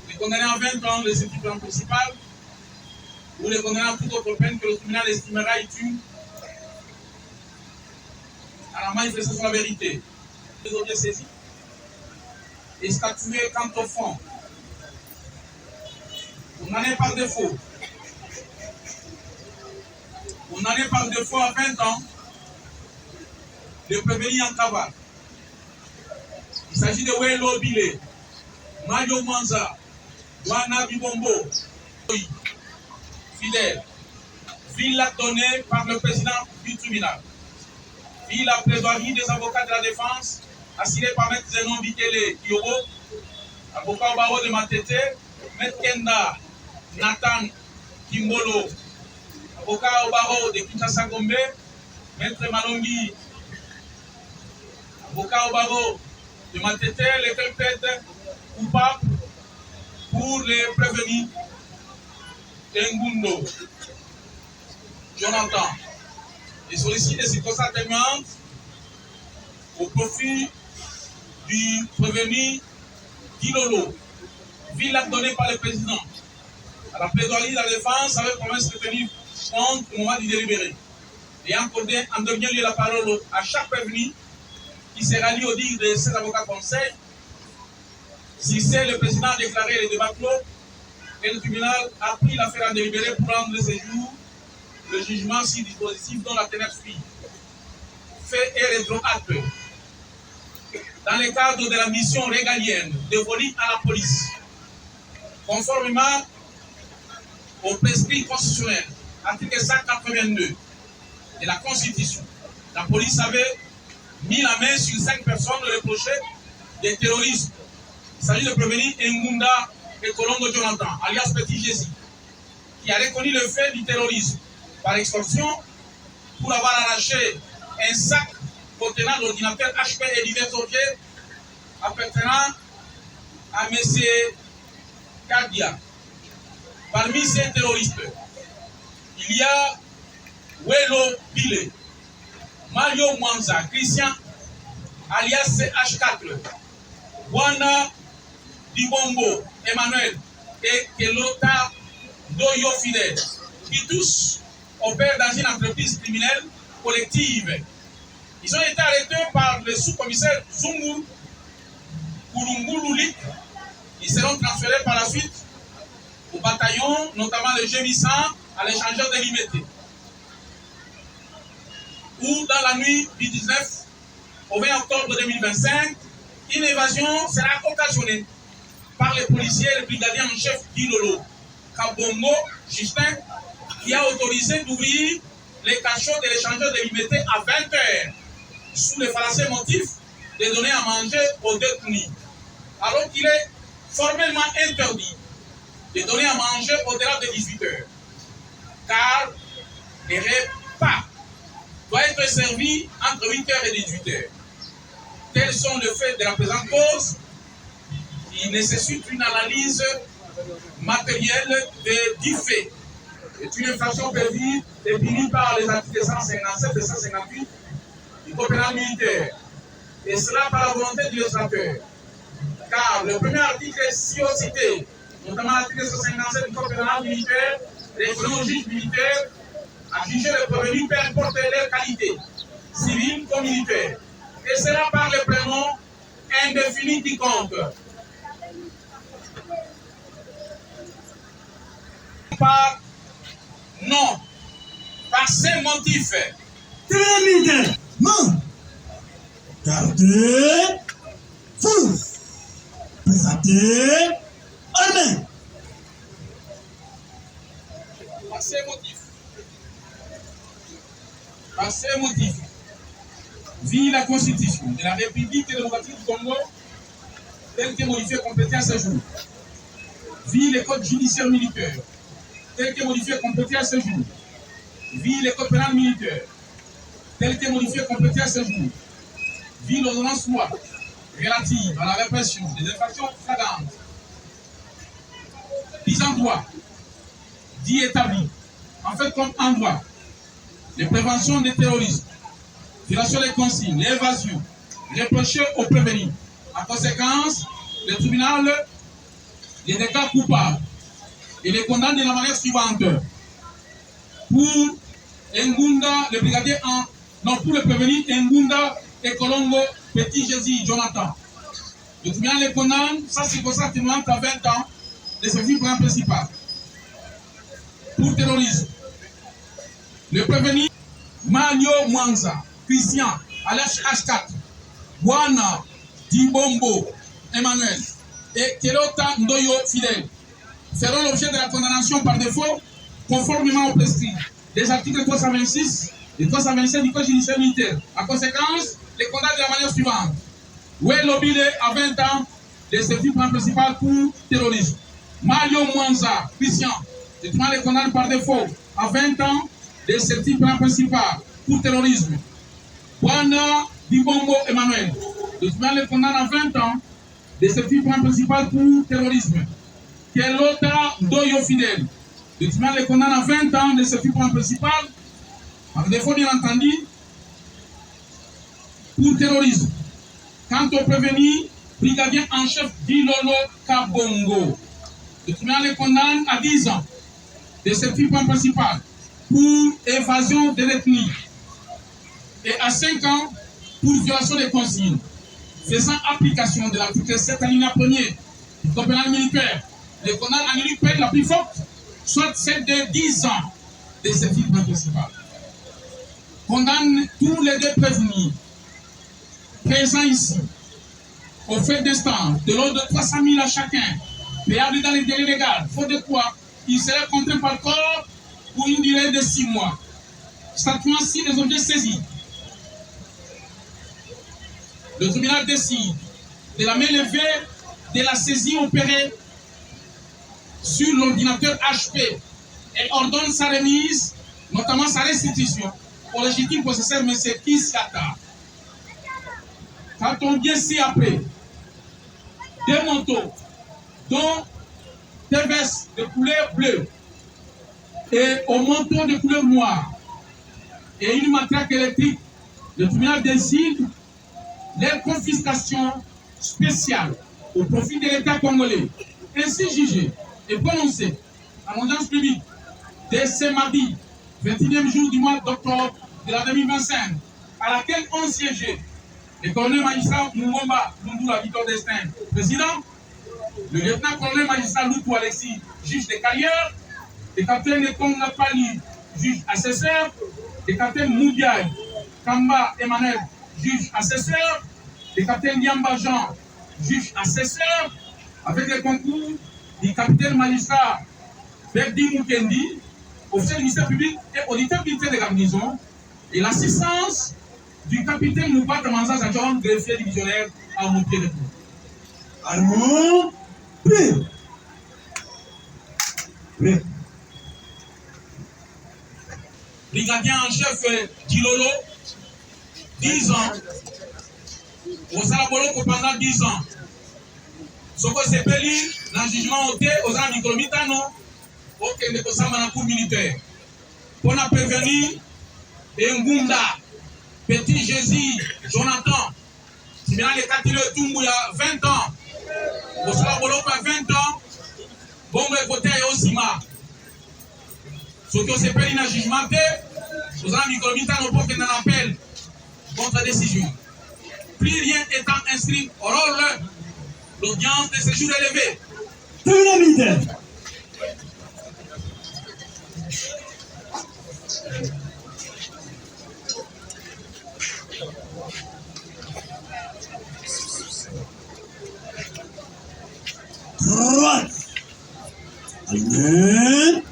les condamnés à 20 ans, les équipements principales, ou les condamnés à toute autre peine que le tribunal estimera utile à la manifestation de la vérité. Les objets saisis et statuer quant au fond. On en est par défaut. On en est par défaut à 20 ans de prévenir en cavale. Il s'agit de Welo Bile, Mario Manza, Wana Bibombo, fidèle, villa donnée par le président du tribunal. Puis la plaidoirie des avocats de la défense, assigné par M. Zenon Bikele Kioro, avocat au barreau de Matete, M. Kenda Nathan Kimbolo, avocat au barreau de Kinshasa Gombe, M. Malongi, avocat au barreau de Matete, lesquels plaident coupables pour les prévenir Ngundo, Jonathan, et sollicite des circonstances atténuantes au profit du prévenu Guilolo, villa donnée par le président. À la plaidoirie de la défense avec promesse de tenir compte au moment du délibéré. Et en dernier lieu la parole à chaque prévenu qui se rallie au dire de ses avocats conseils. Si c'est le président a déclaré les débats clos, et le tribunal a pris l'affaire en délibéré pour rendre le séjour, le jugement si dispositif dont la ténèbre suit. Fait et rétroacte. Dans le cadre de la mission régalienne dévolue à la police, conformément au prescrit constitutionnel, article 182 de la Constitution, la police avait mis la main sur 5 personnes reprochées de terrorisme. Il s'agit de prévenir Ngunda et Kolongo Jonathan, alias Petit Jésus, qui a reconnu le fait du terrorisme par extorsion pour avoir arraché un sac contenant l'ordinateur HP et divers objets appartenant à M. Kadia. Parmi ces terroristes, il y a Welo Bile, Mario Mwanza, Christian alias H4, Wana Dibombo, Emmanuel et Kelota Doyo Fidel, qui tous opèrent dans une entreprise criminelle collective. Ils ont été arrêtés par le sous-commissaire Zungu Kurungululik. Ils seront transférés par la suite au bataillon, notamment le G800, à l'échangeur de Limité. Où dans la nuit du 19 au 20 octobre 2025, une évasion sera occasionnée par les policiers et le brigadier en chef Guilolo Kabongo Justin, qui a autorisé d'ouvrir les cachots de l'échangeur de Limité à 20 h, sous le fallacieux motif de donner à manger aux détenus, alors qu'il est formellement interdit de donner à manger au-delà de 18 h, car les repas doivent être servis entre 8 h et 18 h. Tels sont les faits de la présente cause qui nécessitent une analyse matérielle des 10 faits. C'est une infraction prévue et punie par les articles 157 et 158 du code pénal militaire. Et cela par la volonté du législateur. Car le premier article si haut cité, notamment l'article 157 du code pénal militaire, reconnaît aux juges militaires à juger les prévenus, peu importe leur qualité, civile comme militaire. Et cela par le prénom indéfini qui compte. Par non, par ces motifs. Tribunal militaire, non. Gardez, vous. autorités armées. Par ces motifs, vit la Constitution de la République démocratique du Congo, telle que modifiée et complétée à ce jour. Vit le code judiciaire militaire, tel que modifié et complété à ce jour. Vit le code pénal militaire, tel que modifié et complété à ce jour. Vit l'ordonnance loi relative à la répression des infractions flagrantes. Disant droit, dit établi, en fait comme un droit, les préventions du terrorisme, violation des consignes, l'évasion, reproché aux prévenus. En conséquence, le tribunal les déclare coupables et les condamne de la manière suivante. Pour Ngunda, le brigadier pour le prévenu Ngunda et Colombo, Petit Jésus, Jonathan. Le tribunal les condamne, ça c'est pour ça à 20 ans, de service principal. Pour terrorisme, le prévenu Mario Mwanza, Christian, Alash H4, Wana, Dimbombo, Emmanuel et Kelota Ndoyo Fidèle seront l'objet de la condamnation par défaut conformément au prescrit des articles 326 et 327 du Code judiciaire militaire. En conséquence, les condamnent de la manière suivante. Oué Lobile à 20 ans de service principal pour terrorisme. Mario Mwanza, Christian, le tribunal les condamne par défaut à 20 ans de service principal pour terrorisme. Wana Dibombo Emmanuel, le tribunal les condamne à 20 ans de service principal pour terrorisme. Kelota Doyo Fidèle, le tribunal les condamne à 20 ans de service principal, par défaut bien entendu, pour terrorisme. Quant au prévenu, brigadier en chef Dilolo Kabongo, le tribunal les condamne à 10 ans de service principal pour évasion de l'ethnie et à 5 ans pour violation des consignes, faisant application de l'article 7 alinéa 1er du Code pénal militaire. Les condamne à une peine la plus forte, soit celle de 10 ans de service principal. Condamne tous les deux prévenus présents ici au fait d'instant de l'ordre de 300 000 à chacun, payable dans les délais légaux, faute de quoi il serait contraint par corps pour une durée de 6 mois. Statuant ainsi des objets saisis. Le tribunal décide de la main levée de la saisie opérée sur l'ordinateur HP et ordonne sa remise, notamment sa restitution, au légitime possesseur M. Kiskata. Quand on vient ci-après, deux manteaux, dont des vestes de couleur bleue et au manteau de couleur noire et une matraque électrique, le tribunal décide leur confiscation spéciale au profit de l'État congolais. Ainsi jugé et prononcé en audience publique dès ce mardi, 21e jour du mois d'octobre de la 2025, à laquelle ont siégé le colonel magistrat Mungomba Lundula Victor Destin, président, le lieutenant-colonel magistrat Loutou Alexis, juge de carrière, le capitaine Nekonga Pali, juge assesseur, le capitaine Moudiaï Kamba Emmanuel, juge assesseur, le capitaine Yamba Jean, juge assesseur, avec le concours du capitaine magistrat Berdi Mukendi, officier du ministère public et auditeur militaire de la garnison, et l'assistance du capitaine Moubata Manza Zajon, greffier divisionnaire à Montier de Tour. Allons, prêt. Prêt. Brigadier en chef Dilolo, 10 ans. Au Salaboloko pendant 10 ans. Ce que c'est payé, dans le jugement ôté aux ans micromitano, aucun de ça dans la cour militaire. On a prévenu Ngunda, Petit Jésus, Jonathan, si bien les 4 kilos de Tumbu il y a 20 ans, au Salaboloko à 20 ans, bon, mais côté aussi ma. Ce que c'est payé dans le jugement ôté, aux ans micromitano pour qu'il en appelle contre décision. Plus rien étant inscrit au rôle, l'audience de séjour est levée. Tribunal militaire. droite. Alignement.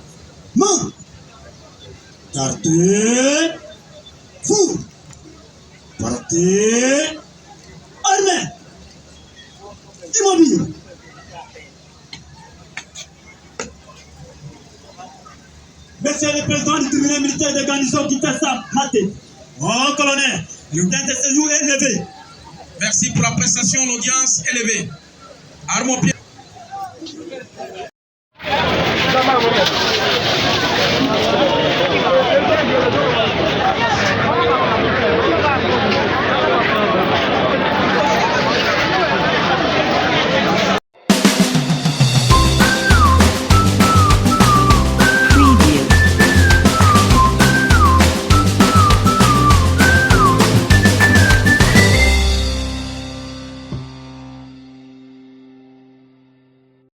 Gardez. Vous. Partez. Armée. Immobile. Monsieur le Président du tribunal militaire de garnison qui fait ça, maté. Oh, colonel, le temps de séjour est élevé. Merci pour la prestation, l'audience élevée. Arme au pied.